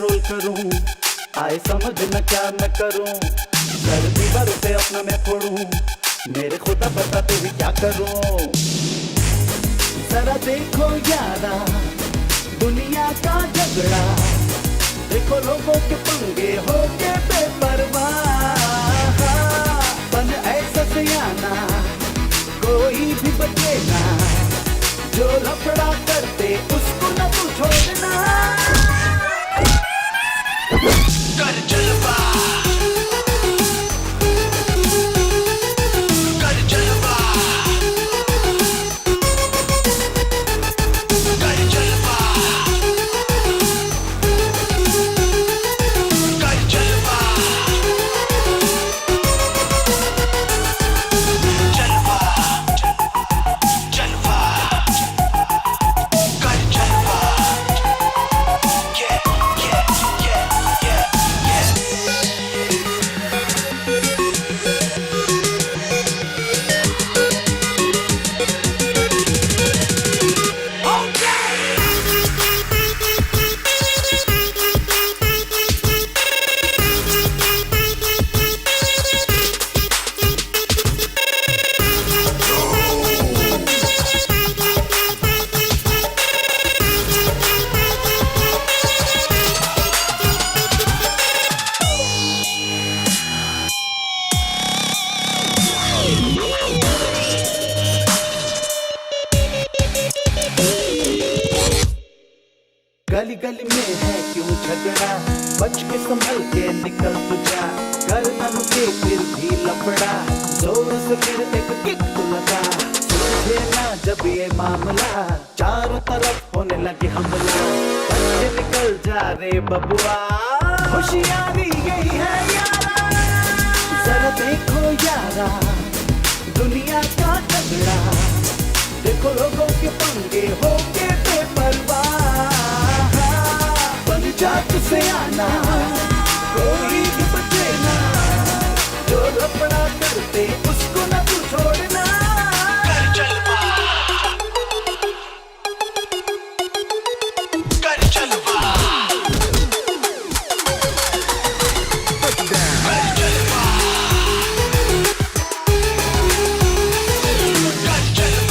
Control करूं, आए समझ न क्या मैं करूं, कर दीवारों पे अपना मैं फोड़ूं, मेरे खुदा बताते हुए क्या करूं। जरा देखो यारा दुनिया का झगड़ा, देखो लोगों के पंगे हो के बेपरवाह, बन ऐसा सयाना कोई भी बचे ना, जो लफड़ा करते उसको न तू छोड़ना। कर जलवा, कर जलवा, कर जलवा, कर जलवा, जलवा, जलवा, कर जलवा, yeah, yeah, yeah, yeah, गली गली में है क्यों झगड़ा, बच के संभल के निकल तू जा, कर न रुके फिर भी लफड़ा, जोर से फिर एक किक तो लगा, सुलझे ना जब ये मामला, चारों तरफ होने लगे हमला, बच के निकल जा रे बबुआ, होशियारी यही है यारा, जरा देखो यारा दुनिया का झगड़ा, देखो लोगों के पंगे हो के बेपरवाह, बन जा तुझसे आना कोई भी बचे ना, जो लफड़ा करते उसको न तू छोड़ना। कर जलवा, कर जलवा, कर जलवा, कर जलवा,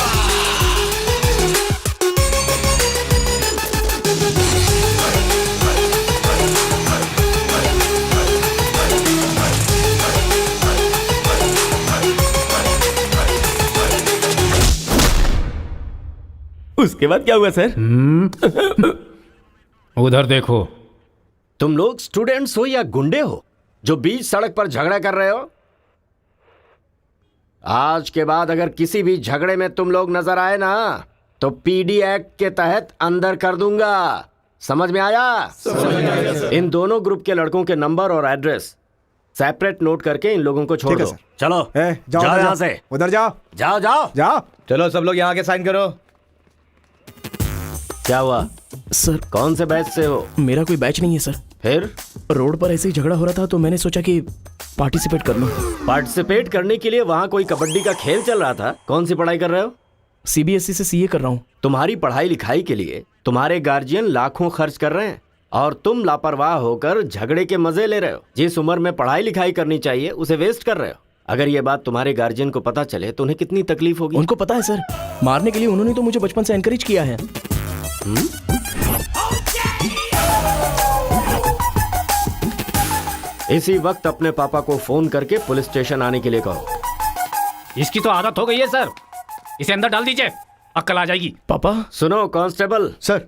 उसके बाद क्या हुआ सर? उधर देखो। तुम लोग स्टूडेंट्स हो या गुंडे हो जो बीच सड़क पर झगड़ा कर रहे हो? आज के बाद अगर किसी भी झगड़े में तुम लोग नजर आए ना तो पीडी एक्ट के तहत अंदर कर दूंगा। समझ में आया? इन दोनों ग्रुप के लड़कों के नंबर और एड्रेस सेपरेट नोट करके इन लोगों को छोड़ दो। चलो जाओ जाओ यहाँ से। उधर जाओ जाओ जाओ जाओ। चलो सब लोग यहाँ के साइन करो। क्या हुआ सर? कौन से बैच से हो? मेरा कोई बैच नहीं है सर। फिर रोड पर ऐसे ही झगड़ा हो रहा था तो मैंने सोचा कि पार्टिसिपेट कर लूं। पार्टिसिपेट करने के लिए वहाँ कोई कबड्डी का खेल चल रहा था? कौन सी पढ़ाई कर रहे हो? सीबीएसई से सीए कर रहा हूँ। तुम्हारी पढ़ाई लिखाई के लिए तुम्हारे गार्जियन लाखों खर्च कर रहे हैं और तुम लापरवाह होकर झगड़े के मजे ले रहे हो। जिस उम्र में पढ़ाई लिखाई करनी चाहिए उसे वेस्ट कर रहे हो। अगर ये बात तुम्हारे गार्जियन को पता चले तो उन्हें कितनी तकलीफ होगी। उनको पता है सर, मारने के लिए उन्होंने तो मुझे बचपन से एनकरेज किया है। इसी वक्त अपने पापा को फोन करके पुलिस स्टेशन आने के लिए कहो। इसकी तो आदत हो गई है सर, इसे अंदर डाल दीजिए, अक्ल आ जाएगी। पापा। सुनो कांस्टेबल सर,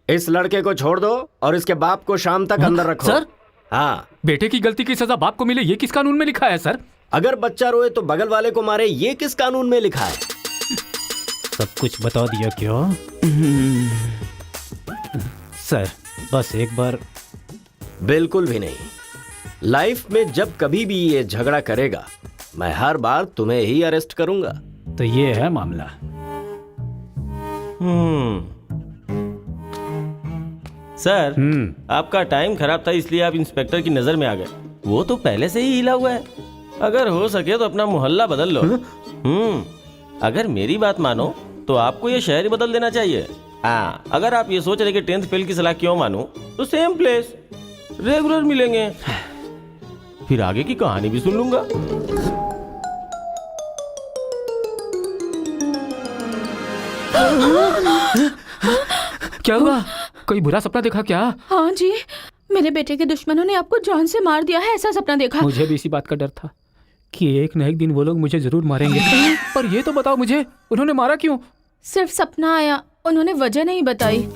इस लड़के को छोड़ दो और इसके बाप को शाम तक अंदर रखो। सर? हाँ। बेटे की गलती की सजा बाप को मिले, ये किस कानून में लिखा है सर? अगर बच्चा रोए तो बगल वाले को मारे, ये किस कानून में लिखा है? सब कुछ बता दिया क्या? सर बस एक बार। बिल्कुल भी नहीं। लाइफ में जब कभी भी ये झगड़ा करेगा मैं हर बार तुम्हें ही अरेस्ट करूंगा। तो ये है मामला। सर आपका टाइम खराब था इसलिए आप इंस्पेक्टर की नजर में आ गए। वो तो पहले से ही हिला हुआ है। अगर हो सके तो अपना मोहल्ला बदल लो। अगर मेरी बात मानो तो आपको ये शहर ही बदल देना चाहिए। हाँ, अगर आप ये सोच रहे कि 10th फेल की सलाह क्यों मानूं, तो सेम प्लेस रेगुलर मिलेंगे, फिर आगे की कहानी भी सुन लूंगा। क्या हुआ? कोई बुरा सपना देखा क्या? हाँ जी, मेरे बेटे के दुश्मनों ने आपको जान से मार दिया है, ऐसा सपना देखा। मुझे भी इसी बात का डर था कि एक न एक दिन वो लोग मुझे जरूर मारेंगे। पर ये तो बताओ मुझे, उन्होंने मारा क्यों? सिर्फ सपना आया, उन्होंने वजह नहीं बताई।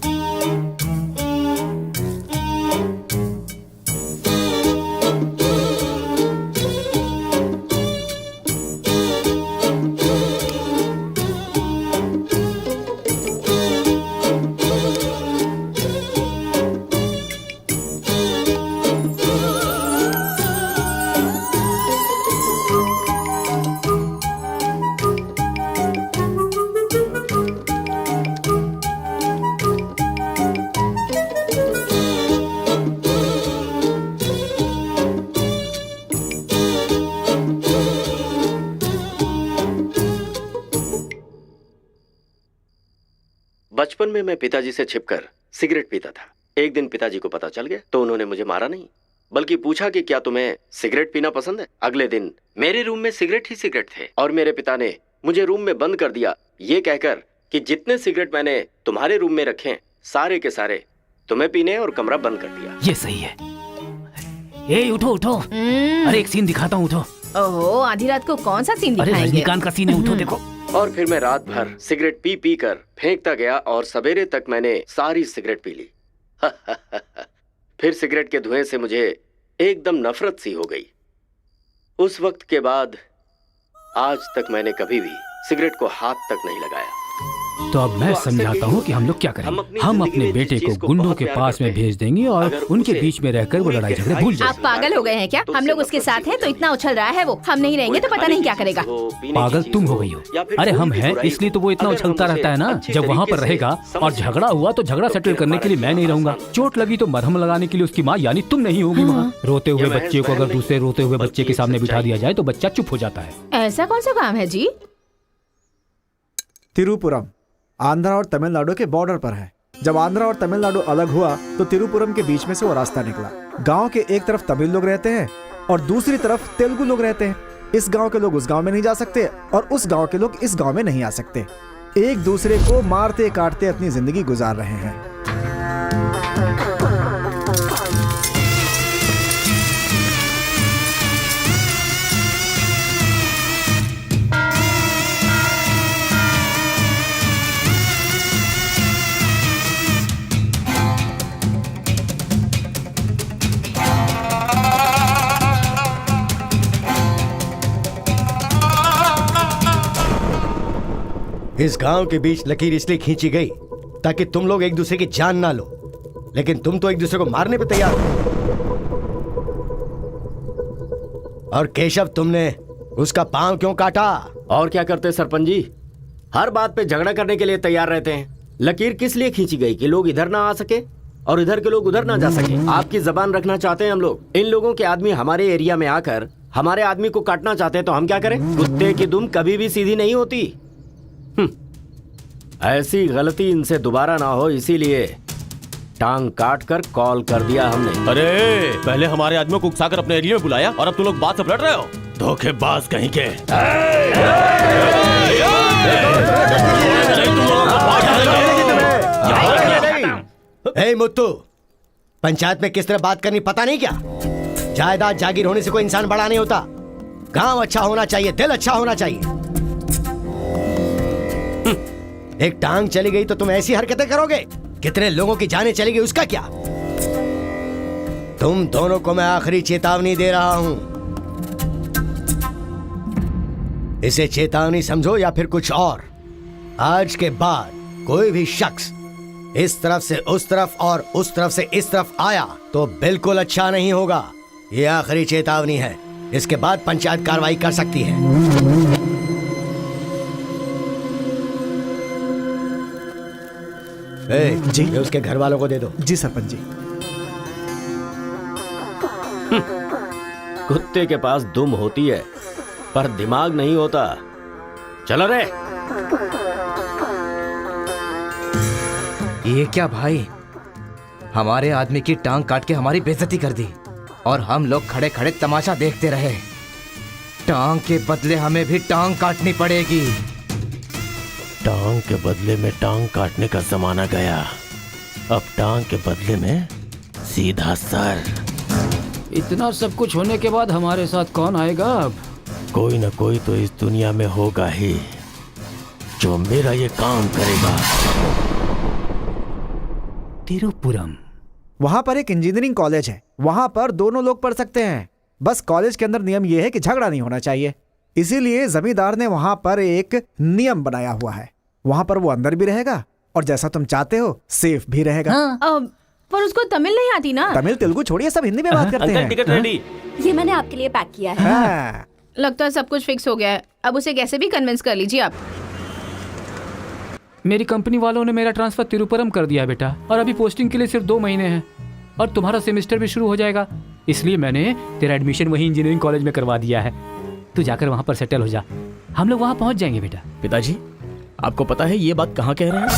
बचपन में मैं पिताजी से छिपकर सिगरेट पीता था। एक दिन पिताजी को पता चल गया तो उन्होंने मुझे मारा नहीं, बल्कि पूछा कि क्या तुम्हें सिगरेट पीना पसंद है। अगले दिन मेरे रूम में सिगरेट ही सिगरेट थे और मेरे पिता ने मुझे रूम में बंद कर दिया, ये कहकर कि जितने सिगरेट मैंने तुम्हारे रूम में रखे सारे के सारे तुम्हें पीने और कमरा बंद कर दिया। ये सही है। ए उठो उठो, अरे एक सीन दिखाता हूँ, उठो। ओहो, आधी रात को कौन सा सीन अरे दिखाएंगे? रजनीकांत का सीन है, उठो देखो। और फिर मैं रात भर सिगरेट पी पी कर फेंकता गया और सवेरे तक मैंने सारी सिगरेट पी ली। फिर सिगरेट के धुएं से मुझे एकदम नफरत सी हो गई। उस वक्त के बाद आज तक मैंने कभी भी सिगरेट को हाथ तक नहीं लगाया। तो अब मैं समझाता हूँ कि हम लोग क्या करेंगे। हम अपने बेटे को गुंडों के पास में भेज देंगे और उनके बीच में रहकर वो लड़ाई झगड़े भूल जाएंगे। आप पागल हो गए हैं क्या? हम लोग उसके साथ हैं तो इतना उछल रहा है वो, हम नहीं रहेंगे तो पता नहीं क्या करेगा। पागल तुम हो गई हो। अरे हम हैं इसलिए तो वो इतना उछलता रहता है ना। जब वहाँ पर रहेगा और झगड़ा हुआ तो झगड़ा सेटल करने के लिए मैं नहीं रहूंगा। चोट लगी तो मरहम लगाने के लिए उसकी माँ यानी तुम नहीं होगी वहाँ। रोते हुए बच्चे को अगर दूसरे रोते हुए बच्चे के सामने बिठा दिया जाए तो बच्चा चुप हो जाता है। ऐसा कौन सा काम है जी? तिरुपुरम आंध्रा और तमिलनाडु के बॉर्डर पर है। जब आंध्रा और तमिलनाडु अलग हुआ तो तिरुपुरम के बीच में से वो रास्ता निकला। गांव के एक तरफ तमिल लोग रहते हैं और दूसरी तरफ तेलुगु लोग रहते हैं। इस गांव के लोग उस गांव में नहीं जा सकते और उस गांव के लोग इस गांव में नहीं आ सकते। एक दूसरे को मारते काटते अपनी जिंदगी गुजार रहे हैं। इस गांव के बीच लकीर इसलिए खींची गई ताकि तुम लोग एक दूसरे की जान ना लो, लेकिन तुम तो एक दूसरे को मारने पे तैयार हो। और केशव, तुमने उसका पांव क्यों काटा? और क्या करते सरपंच जी, हर बात पे झगड़ा करने के लिए तैयार रहते हैं। लकीर किस लिए खींची गई कि लोग इधर ना आ सके और इधर के लोग उधर ना जा सके। आपकी जबान रखना चाहते हैं हम लोग। इन लोगों के आदमी हमारे एरिया में आकर हमारे आदमी को काटना चाहते हैं तो हम क्या करें? कुत्ते की दुम कभी भी सीधी नहीं होती। ऐसी गलती इनसे दोबारा ना हो, इसीलिए टांग काट कर कॉल कर दिया हमने। अरे पहले हमारे आदमियों को उकसाकर अपने एरिया में बुलाया और अब तुम लोग बात से पलट रहे हो। धोखेबाज कहीं के। ए मुत्तू, पंचायत में किस तरह बात करनी पता नहीं क्या? जायदाद जागीर होने से कोई इंसान बड़ा नहीं होता। गांव अच्छा होना चाहिए, दिल अच्छा होना चाहिए। एक टांग चली गई तो तुम ऐसी हरकतें करोगे? कितने लोगों की जानें चली गई उसका क्या? तुम दोनों को मैं आखिरी चेतावनी दे रहा हूं। इसे चेतावनी समझो या फिर कुछ और। आज के बाद कोई भी शख्स इस तरफ से उस तरफ और उस तरफ से इस तरफ आया तो बिल्कुल अच्छा नहीं होगा। ये आखिरी चेतावनी है। इसके बाद पंचायत कार्रवाई कर सकती है। जी। ये उसके घर वालों को दे दो। जी सरपंच जी। कुत्ते के पास दुम होती है पर दिमाग नहीं होता। चलो रे। ये क्या भाई, हमारे आदमी की टांग काट के हमारी बेइज्जती कर दी और हम लोग खड़े खड़े तमाशा देखते रहे। टांग के बदले हमें भी टांग काटनी पड़ेगी। टांग के बदले में टांग काटने का जमाना गया। अब टांग के बदले में सीधा सर। इतना सब कुछ होने के बाद हमारे साथ कौन आएगा अब? कोई न कोई तो इस दुनिया में होगा ही जो मेरा ये काम करेगा। तिरुपुरम। वहां पर एक इंजीनियरिंग कॉलेज है, वहां पर दोनों लोग पढ़ सकते हैं। बस कॉलेज के अंदर नियम यह है कि झगड़ा नहीं होना चाहिए, इसीलिए जमींदार ने वहां पर एक नियम बनाया हुआ है। वहां पर वो अंदर भी रहेगा और जैसा तुम चाहते हो सेफ भी रहेगा। पर उसको तमिल नहीं आती ना। तमिल तेलुगु छोड़िए, सब हिंदी में बात करते हैं। Ticket ready. ये मैंने आपके लिए पैक किया है। हाँ। लगता है सब कुछ फिक्स हो गया है। अब उसे कैसे भी कन्विंस कर लीजिए आप। मेरी कंपनी वालों ने मेरा ट्रांसफर तिरुपुरम कर दिया है बेटा, और अभी पोस्टिंग के लिए सिर्फ 2 महीने हैं और तुम्हारा सेमेस्टर भी शुरू हो जाएगा। इसलिए मैंने तेरा एडमिशन वही इंजीनियरिंग कॉलेज में करवा दिया है। तू जाकर वहां पर सेटल हो जा, हम लोग वहां पहुंच जाएंगे बेटा। पिताजी, आपको पता है ये बात कहाँ कह रहे हैं?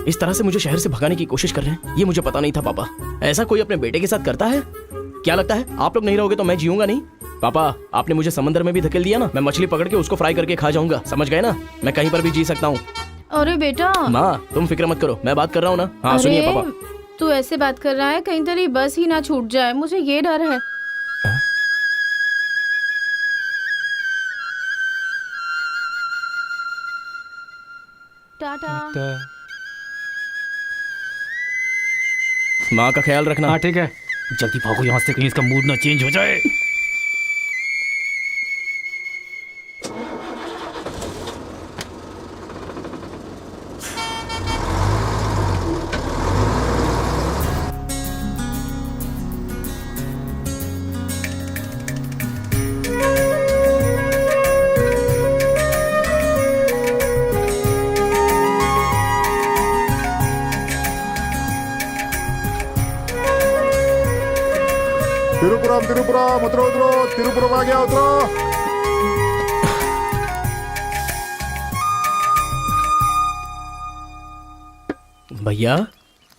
इस तरह से मुझे शहर से भगाने की कोशिश कर रहे हैं, ये मुझे पता नहीं था पापा। ऐसा कोई अपने बेटे के साथ करता है? क्या लगता है आप लोग नहीं रहोगे तो मैं जीऊंगा नहीं? पापा, आपने मुझे समंदर में भी धकेल दिया ना, मैं मछली पकड़ के उसको फ्राई करके खा जाऊंगा, समझ गए ना? मैं कहीं पर भी जी सकता हूँ। अरे बेटा। माँ, तुम फिक्र मत करो, मैं बात कर रहा हूँ ना। हाँ सुनिए पापा। तू ऐसे बात कर रहा है, कहीं तेरी बस ही ना छूट जाए, मुझे ये डर है। टाटा। माँ का ख्याल रखना। हाँ ठीक है, जल्दी भागो यहाँ से, कहीं इसका मूड ना चेंज हो जाए। तिरुपुरम तिरुपुरम, उतरो उतरो, तिरुपुरम आ गया, उतरो। भैया,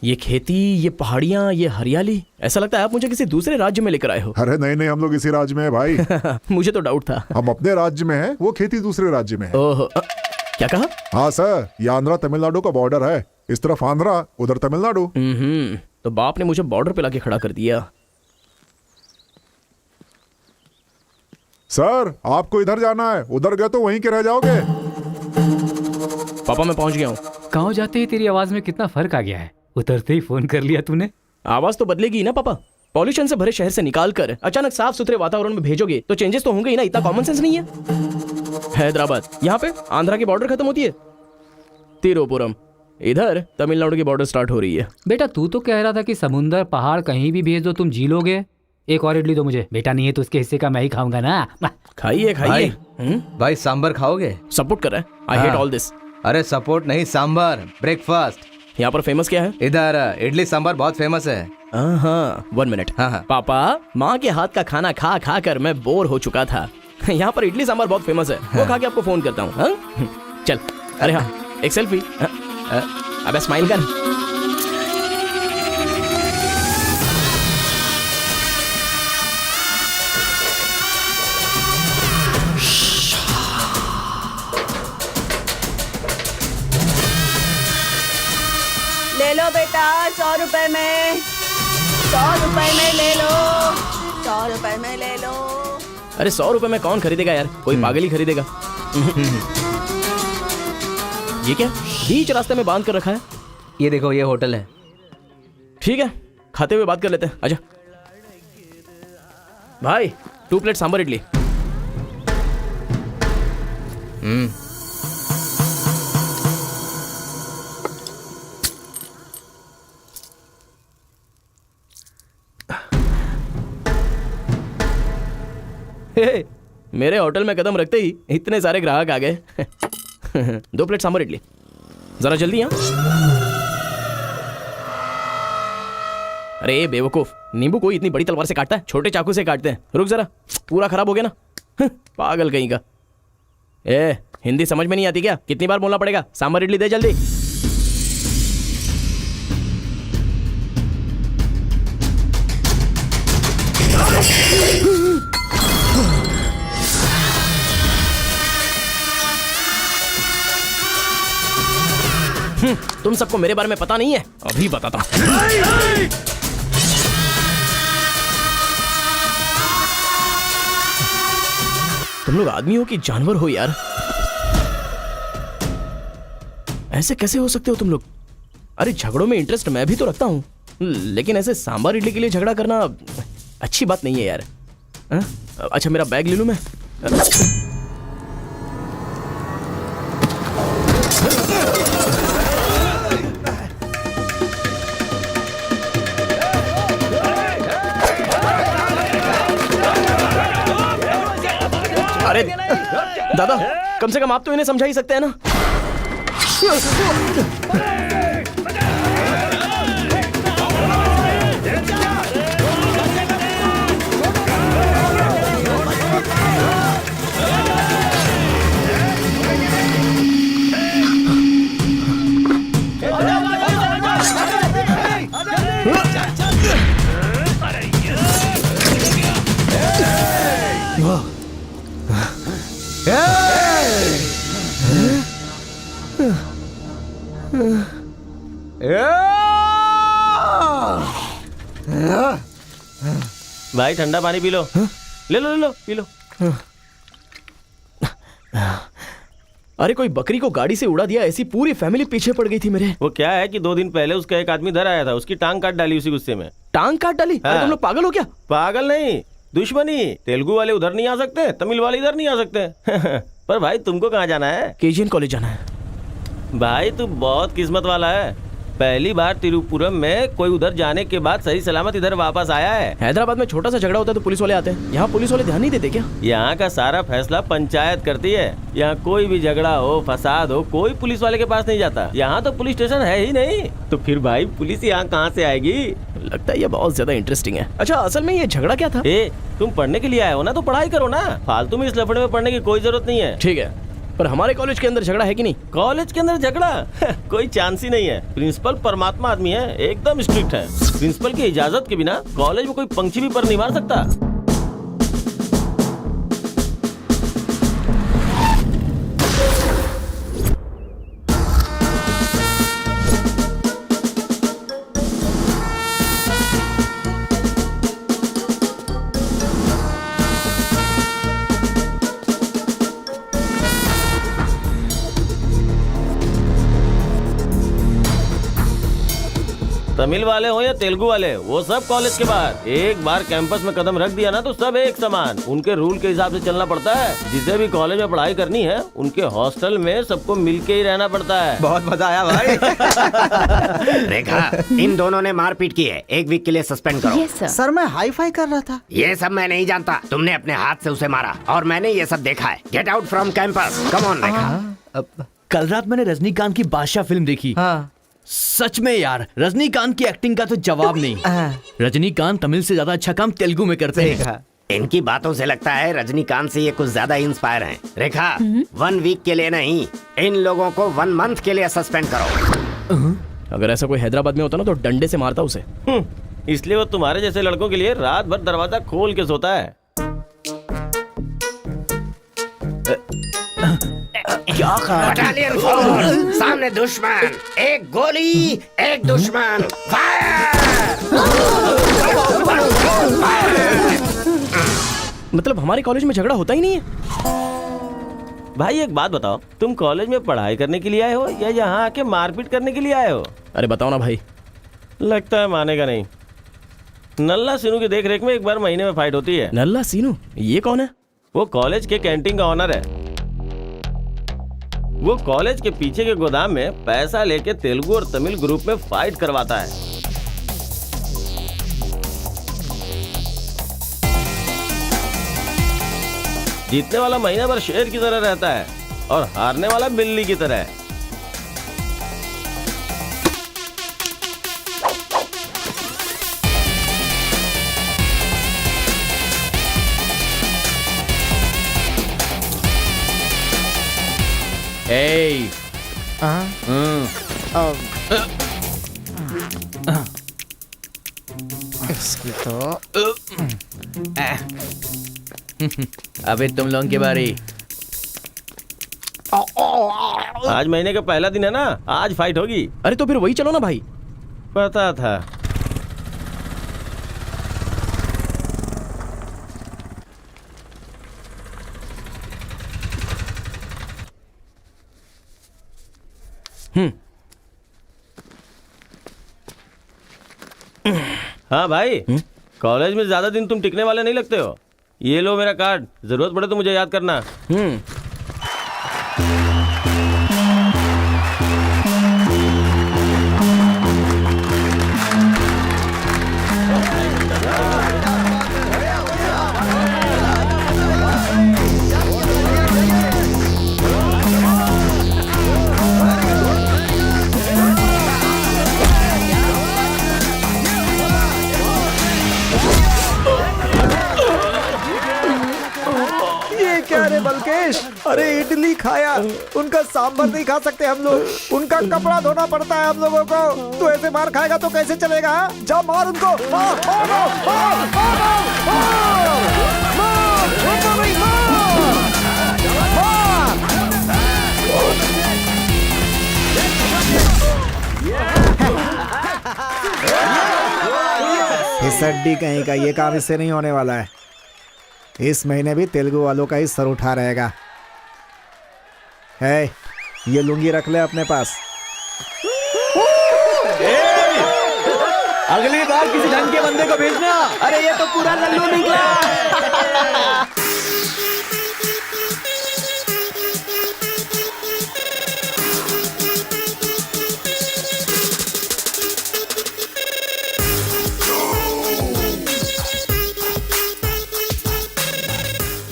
ये खेती, ये पहाड़ियाँ, ये हरियाली, ऐसा लगता है आप मुझे किसी दूसरे राज्य में लेकर आए हो। अरे नहीं नहीं, हम लोग इसी राज्य में है भाई। मुझे तो डाउट था। हम अपने राज्य में हैं, वो खेती दूसरे राज्य में है। ओह, क्या कहा? हाँ सर, ये आंध्रा तमिलनाडु का बॉर्डर है। इस तरफ आंध्रा, उधर तमिलनाडु। तो बाप ने मुझे बॉर्डर पे लाके खड़ा कर दिया। सर, आपको इधर जाना है, उधर गए तो वहीं के रह जाओगे। पापा मैं पहुंच गया हूँ। गाँव जाते ही तेरी आवाज में कितना फर्क आ गया है। उतरते ही फोन कर लिया तूने। आवाज तो बदलेगी ना पापा। पॉल्यूशन से भरे शहर से निकाल कर अचानक साफ सुथरे वातावरण में भेजोगे तो चेंजेस तो होंगे ही ना। इतना कॉमन सेंस नहीं है? हैदराबाद, यहाँ पे आंध्रा की बॉर्डर खत्म होती है। तिरुपुरम, इधर तमिलनाडु की बॉर्डर स्टार्ट हो रही है। बेटा तू तो कह रहा था कि समुंदर पहाड़ कहीं भी भेज दो तुम जी लोगे। एक और इडली दो मुझे। बेटा नहीं है तो उसके हिस्से का मैं ही खाऊंगा ना। खाइए खाइए। भाई सांबर खाओगे? सपोर्ट कर रहा है। I hate all this. अरे सपोर्ट नहीं, सांबर, ब्रेकफास्ट। यहाँ पर फेमस क्या है? इधर इडली सांबर बहुत फेमस है। हाँ, 1 मिनट। हाँ। पापा, माँ के हाथ का खाना खा खा कर मैं बोर हो चुका था। यहाँ पर इडली सांबर बहुत फेमस है, वो खा के आपको फोन करता हूँ। चल। अरे हाँ, एक सेल्फी। अबे स्माइल कर। ले लो बेटा, 100 रुपए में, 100 रुपए में ले लो, 100 रुपए में ले लो। अरे 100 रुपए में कौन खरीदेगा यार, कोई पागल ही खरीदेगा। ये क्या बीच रास्ते में बांध कर रखा है? ये देखो, ये होटल है। ठीक है, खाते हुए बात कर लेते हैं। आजा भाई, 2 प्लेट सांबर इडली। मेरे होटल में कदम रखते ही इतने सारे ग्राहक आ गए। 2 प्लेट सांबर इडली, जरा जल्दी। यहाँ अरे बेवकूफ, नींबू कोई इतनी बड़ी तलवार से काटता है? छोटे चाकू से काटते हैं। रुक जरा, पूरा खराब हो गया ना। पागल कहीं का। हिंदी समझ में नहीं आती क्या? कितनी बार बोलना पड़ेगा? सांबर इडली दे जल्दी। तुम सबको मेरे बारे में पता नहीं है, अभी बताता हूं। तुम लोग आदमी हो कि जानवर हो यार? ऐसे कैसे हो सकते हो तुम लोग? अरे झगड़ों में इंटरेस्ट मैं भी तो रखता हूं, लेकिन ऐसे सांभर इडली के लिए झगड़ा करना अच्छी बात नहीं है यार। अच्छा मेरा बैग ले लूं मैं? अरे दादा, कम से कम आप तो इन्हें समझा ही सकते हैं ना। भाई ठंडा पानी पी लो। ले लो पी लो। अरे कोई बकरी को गाड़ी से उड़ा दिया, ऐसी पूरी फैमिली पीछे पड़ गई थी मेरे। वो क्या है कि 2 दिन पहले उसका एक आदमी इधर आया था, उसकी टांग काट डाली उसी गुस्से में। टांग काट डाली? हाँ। तुम लोग पागल हो क्या? पागल नहीं, दुश्मनी। तेलुगु वाले उधर नहीं आ सकते, तमिल वाले इधर नहीं आ सकते। पर भाई तुमको कहाँ जाना है? केजीएन कॉलेज जाना है। भाई तू बहुत किस्मत वाला है, पहली बार तिरुपुरम में कोई उधर जाने के बाद सही सलामत इधर वापस आया है। हैदराबाद में छोटा सा झगड़ा होता है तो पुलिस वाले आते हैं, यहाँ पुलिस वाले ध्यान नहीं देते क्या? यहाँ का सारा फैसला पंचायत करती है। यहाँ कोई भी झगड़ा हो, फसाद हो, कोई पुलिस वाले के पास नहीं जाता। यहाँ तो पुलिस स्टेशन है ही नहीं, तो फिर भाई पुलिस यहाँ कहाँ से आएगी? लगता है ये बहुत ज्यादा इंटरेस्टिंग है। अच्छा असल में ये झगड़ा क्या था? तुम पढ़ने के लिए आए हो ना, तो पढ़ाई करो ना, फालतू में इस लफड़े में पढ़ने की कोई जरूरत नहीं है। ठीक है, पर हमारे कॉलेज के अंदर झगड़ा है कि नहीं? कॉलेज के अंदर झगड़ा? कोई चांस ही नहीं है। प्रिंसिपल परमात्मा आदमी है, एकदम स्ट्रिक्ट है। प्रिंसिपल की इजाजत के बिना कॉलेज में कोई पंछी भी पर नहीं मार सकता। तमिल वाले हो या तेलुगु वाले, वो सब कॉलेज के बाहर। एक बार कैंपस में कदम रख दिया ना तो सब एक समान। उनके रूल के हिसाब से चलना पड़ता है। जिसे भी कॉलेज में पढ़ाई करनी है उनके हॉस्टल में सबको मिलके ही रहना पड़ता है। बहुत मजा आया भाई। रेखा, इन दोनों ने मारपीट की है, 1 वीक के लिए सस्पेंड करो। सर मैं हाई फाई कर रहा था। ये सब मैं नहीं जानता, तुमने अपने हाथ से उसे मारा और मैंने ये सब देखा है। Get out from campus, come on Rekha. कल रात मैंने रजनीकांत की बादशाह फिल्म देखी। सच में यार, रजनीकांत की एक्टिंग का तो जवाब नहीं। रजनीकांत तमिल से ज्यादा अच्छा काम तेलुगु में करते हैं। इनकी बातों से लगता है रजनीकांत से ये कुछ ज्यादा इंस्पायर हैं। रेखा, 1 वीक के लिए नहीं, इन लोगों को 1 मंथ के लिए सस्पेंड करो। अगर ऐसा कोई हैदराबाद में होता ना तो डंडे से मारता उसे। इसलिए वो तुम्हारे जैसे लड़कों के लिए रात भर दरवाजा खोल के सोता है। क्या बटालियन फॉरवर्ड, सामने दुश्मन, एक गोली, एक दुश्मन, मतलब हमारे कॉलेज में झगड़ा होता ही नहीं है? भाई एक बात बताओ, तुम कॉलेज में पढ़ाई करने के लिए आए हो या यहाँ आके मारपीट करने के लिए आए हो? अरे बताओ ना भाई। लगता है मानेगा नहीं। नल्ला सीनू की देख रेख में एक बार महीने में फाइट होती है। नल्ला सीनू? ये कौन है? वो कॉलेज के कैंटीन का ऑनर है। वो कॉलेज के पीछे के गोदाम में पैसा लेके तेलुगु और तमिल ग्रुप में फाइट करवाता है। जीतने वाला महीने भर शेर की तरह रहता है और हारने वाला बिल्ली की तरह। Hey. अबे तुम लोगों की बारी। आज महीने का पहला दिन है ना, आज फाइट होगी। अरे तो फिर वही चलो ना भाई। पता था। हाँ भाई, कॉलेज में ज्यादा दिन तुम टिकने वाले नहीं लगते हो। ये लो मेरा कार्ड, जरूरत पड़े तो मुझे याद करना। ये क्या रे बलकेश, अरे इडली खाया, उनका सांभर नहीं खा सकते हम लोग, उनका कपड़ा धोना पड़ता है हम लोगों को। तू ऐसे मार खाएगा तो कैसे चलेगा? हाँ? जाओ मार उनको, मार, मार, मार, मार, मार, मार, मार, उनको भी मार, मार। इस अड्डी कहीं का ये काम इससे नहीं होने वाला है। इस महीने भी तेलुगु वालों का ही सर उठा रहेगा। है, ये लुंगी रख ले अपने पास। अगली बार किसी ढंग के बंदे को भेजना। अरे ये तो पूरा लल्लू निकला।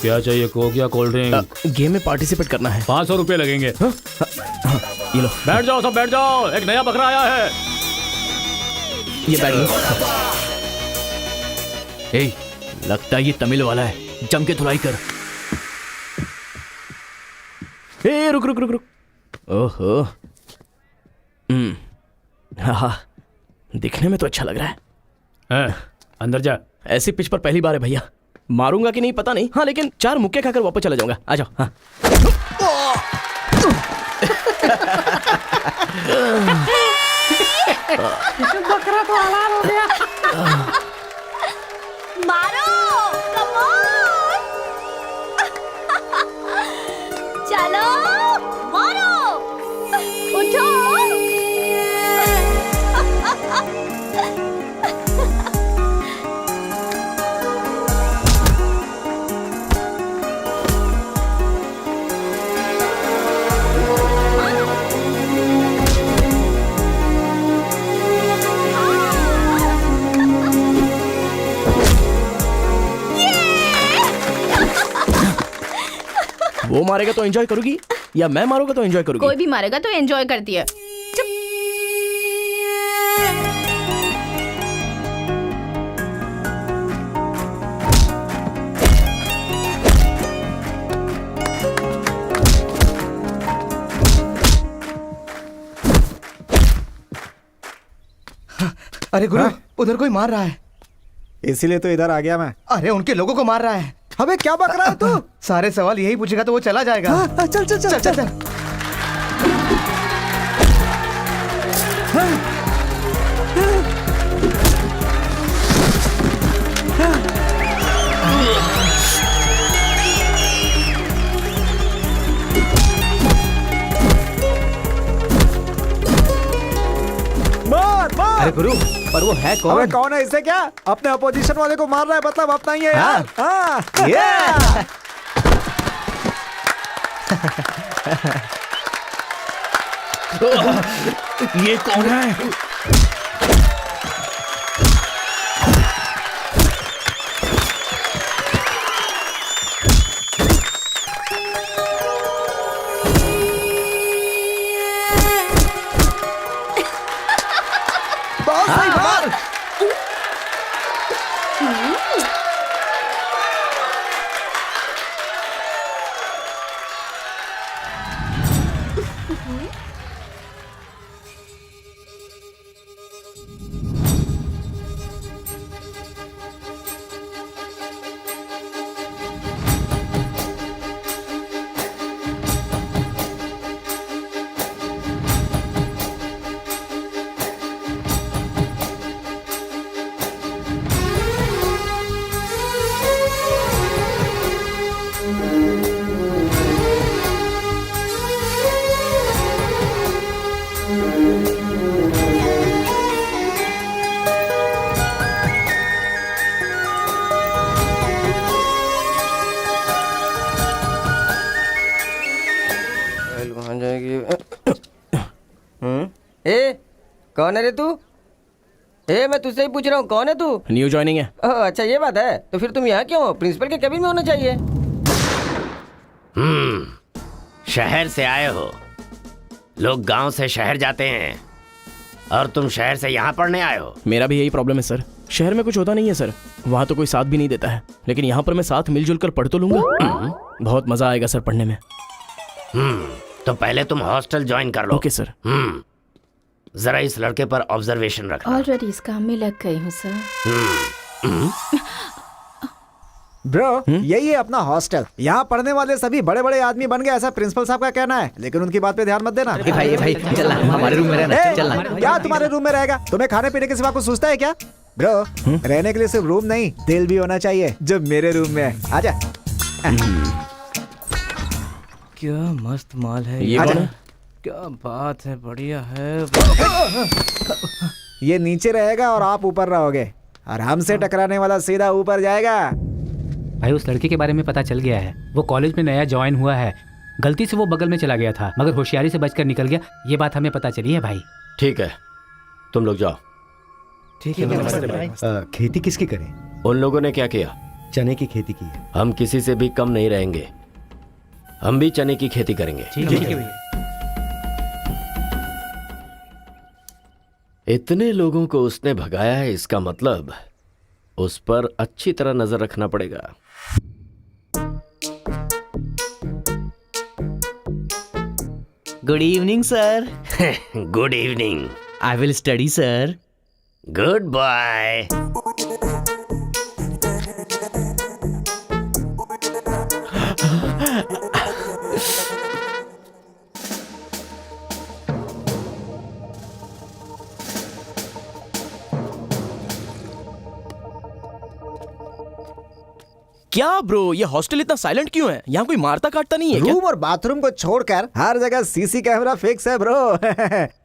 क्या चाहिए, कोक या कोल्ड ड्रिंक? गेम में पार्टिसिपेट करना है। 500 रुपए लगेंगे। ये लो। बैठ जाओ, सब बैठ जाओ, एक नया बकरा आया है। ये बैठ लो। ए, लगता है ये तमिल वाला है, जम के धुलाई कर। ए रुक रुक रुक रुक। ओहो, हाँ, दिखने में तो अच्छा लग रहा है। अंदर जा। ऐसी पिच पर पहली बार है भैया, मारूंगा कि नहीं पता नहीं। हाँ लेकिन 4 मुक्के खाकर वापस चला जाऊंगा। आ जाओ। हाँ। बकरा तो हलाल हो गया। मारो, कम ऑन। चलो मारो, उठो। वो मारेगा तो एंजॉय करोगी या मैं मारूंगा तो एंजॉय करोगी? कोई भी मारेगा तो एंजॉय करती है। अरे गुरु, उधर कोई मार रहा है। इसीलिए तो इधर आ गया मैं। अरे उनके लोगों को मार रहा है। अबे क्या बक रहा है तू? सारे सवाल यही पूछेगा तो वो चला जाएगा। चल चल चल चल, चल। मार मार। अरे गुरु, पर वो है कौन? अबे कौन है? इससे क्या? अपने अपोजिशन वाले को मार रहा है, मतलब अपना ही है यार। हाँ। ये कौन है? बहुत सही बात। वहां जाएगी। ए कौन है रे तू? ए मैं तुझसे ही पूछ रहा हूँ, कौन है तू? न्यू ज्वाइनिंग है। ओह अच्छा ये बात है, तो फिर तुम यहाँ क्यों हो? प्रिंसिपल के केबिन में होना चाहिए। शहर से आए हो। लोग गांव से शहर जाते हैं और तुम शहर से यहाँ पढ़ने आए हो। मेरा भी यही प्रॉब्लम है सर, शहर में कुछ होता नहीं है सर, वहाँ तो कोई साथ भी नहीं देता है, लेकिन यहाँ पर मैं साथ मिलजुल कर पढ़ तो लूंगा। बहुत मजा आएगा सर पढ़ने में। तो पहले तुम हॉस्टल ज्वाइन कर लो। Okay sir. जरा इस लड़के पर ऑब्जर्वेशन रखना। ऑलरेडी इस काम में लग गई हूँ सर। ब्रो यही है अपना हॉस्टल। यहाँ पढ़ने वाले सभी बड़े बड़े आदमी बन गए, ऐसा प्रिंसिपल साहब का कहना है, लेकिन उनकी बात पे ध्यान मत देना। भाई चल हमारे रूम में रहना, चल क्या तुम्हारे रूम में रहेगा? तुम्हें खाने पीने के सिवा कुछ सोचता है क्या? ब्रो रहने के लिए सिर्फ रूम नहीं, दिल भी होना चाहिए, जो मेरे रूम में है। आजा। क्या मस्त माल है ये कौन है? क्या बात है, बढ़िया है। ये नीचे रहेगा और आप ऊपर रहोगे, और हमसे टकराने वाला सीधा ऊपर जाएगा। भाई उस लड़के के बारे में पता चल गया है, वो कॉलेज में नया ज्वाइन हुआ है। गलती से वो बगल में चला गया था, मगर होशियारी से बचकर निकल गया। ये बात हमें पता चली है भाई। ठीक है तुम लोग जाओ। ठीक है। खेती किसकी करें? उन लोगों ने क्या किया? चने की खेती की है। हम किसी से भी कम नहीं रहेंगे, हम भी चने की खेती करेंगे। ठीक है। इतने लोगों को उसने भगाया है, इसका मतलब उस पर अच्छी तरह नजर रखना पड़ेगा। Good evening sir. Good evening. I will study sir. Good bye. क्या ब्रो ये हॉस्टल इतना साइलेंट क्यों है? यहाँ कोई मारता काटता नहीं है क्या? रूम और बाथरूम को छोड़कर हर जगह सीसी कैमरा फिक्स है ब्रो।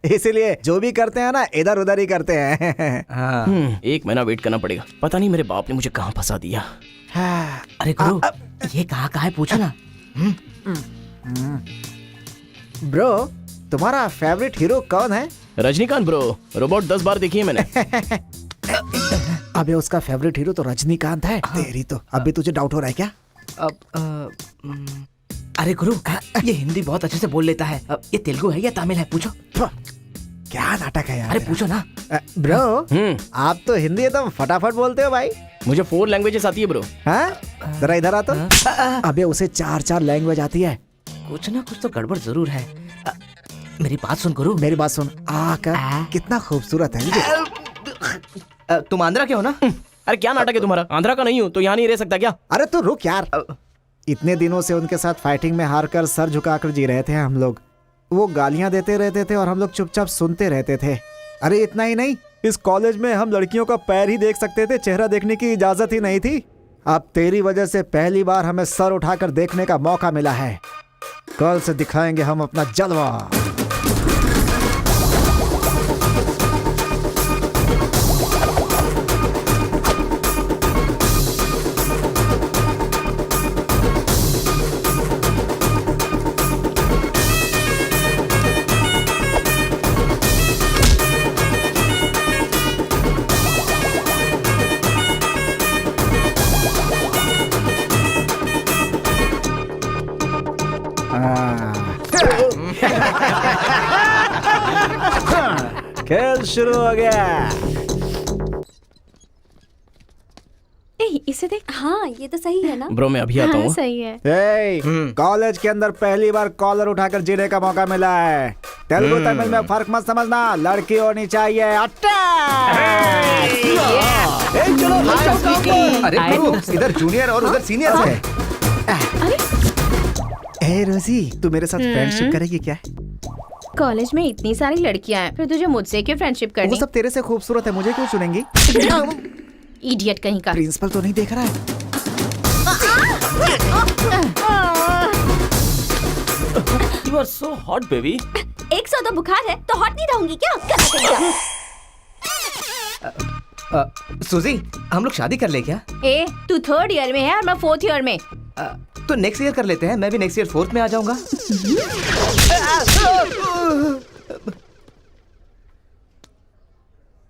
इसीलिए जो भी करते हैं ना इधर उधर ही करते हैं। एक महीना वेट करना पड़ेगा, पता नहीं मेरे बाप ने मुझे कहाँ फंसा दिया। अरे गुरु ये कहाँ है पूछो ना। ब्रो तुम्हारा फेवरेट हीरो कौन है? रजनीकांत ब्रो, रोबोट 10 बार देखी है मैंने। अबे उसका फेवरेट हीरो तो रजनीकांत है। तेरी तो अभी तुझे डाउट हो रहा है क्या? अरे गुरु ये हिंदी बहुत अच्छे से बोल लेता है, ये तेलुगु है या तमिल है पूछो। क्या नाटक है यार। अरे पूछो ना। ब्रो आप तो हिंदी एकदम फटाफट बोलते हो भाई। मुझे 4 लैंग्वेजेस आती है ब्रो। हाँ जरा इधर आ तो। अबे उसे 4 लैंग्वेज आती है। कुछ ना कुछ तो गड़बड़ जरूर है। मेरी बात सुन गुरु। मेरी बात सुन। कितना खूबसूरत है। तुम आंध्रा के हो ना? अरे क्या नाटक है तुम्हारा? आंध्रा का नहीं हूँ तो यहाँ नहीं रह सकता क्या? अरे तू रुक यार। इतने दिनों से उनके साथ फाइटिंग में हारकर सर झुकाकर जी रहे थे हम लोग। वो गालियां देते रहते थे और हम लोग चुपचाप सुनते रहते थे। अरे इतना ही नहीं, इस कॉलेज में हम लड़कियों का पैर ही देख सकते थे, चेहरा देखने की इजाजत ही नहीं थी। अब तेरी वजह से पहली बार हमें सर उठाकर देखने का मौका मिला है। कल से दिखाएंगे हम अपना जलवा। खेल शुरू हो गया। इसे देख। हाँ ये तो सही है ना ब्रो मैं अभी आता हूँ। सही है। कॉलेज के अंदर पहली बार कॉलर उठाकर जीने का मौका मिला है। तेलुगु तमिल में फर्क मत समझना, लड़की होनी चाहिए। अरे गुरु इधर जूनियर और उधर सीनियर है। ए रोजी तू मेरे साथ फ्रेंडशिप करेगी क्या? कॉलेज में इतनी सारी लड़कियां हैं, फिर तुझे मुझसे क्यों फ्रेंडशिप वो करनी? सब तेरे से खूबसूरत है, मुझे क्यों चुनेंगी? इडियट कहीं का। प्रिंसिपल तो नहीं देख रहा है? You are so hot baby. 102 बुखार है तो हॉट नहीं रहूंगी क्या? सुजी, हम लोग शादी कर ले क्या? ए, तू 3rd ईयर में है और मैं 4th ईयर में। तो नेक्स्ट ईयर कर लेते हैं, मैं भी नेक्स्ट ईयर 4th में आ जाऊंगा।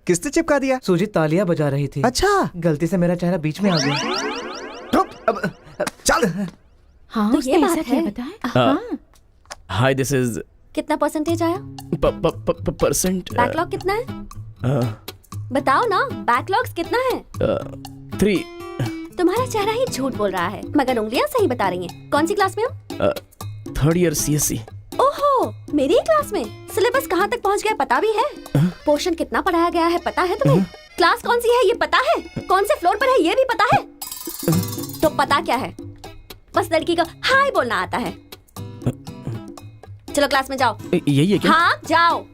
किसने चिपका दिया? सुजीत तालियां बजा रही थी। अच्छा, गलती से मेरा चेहरा बीच में आ गया। चल। हाँ, तो ये बात है। हाय, दिस इज कितना परसेंटेज आया? परसेंट। बैकलॉग कितना है? बताओ ना, बैकलॉग्स कितना है? 3। तुम्हारा चेहरा ही झूठ बोल रहा है, मगर उंगलियां सही बता रही हैं। कौन सी क्लास में हो? 3rd year CSC। ओहो, मेरी ही क्लास में। सिलेबस कहाँ तक पहुँच गया पता भी है? पोर्शन कितना पढ़ाया गया है पता है तुम्हें? क्लास कौन सी है ये पता है? कौन से फ्लोर पर है ये भी पता है? तो पता क्या है? बस लड़की को हाय बोलना आता है। चलो क्लास में जाओ। यही है क्या? हाँ, जाओ।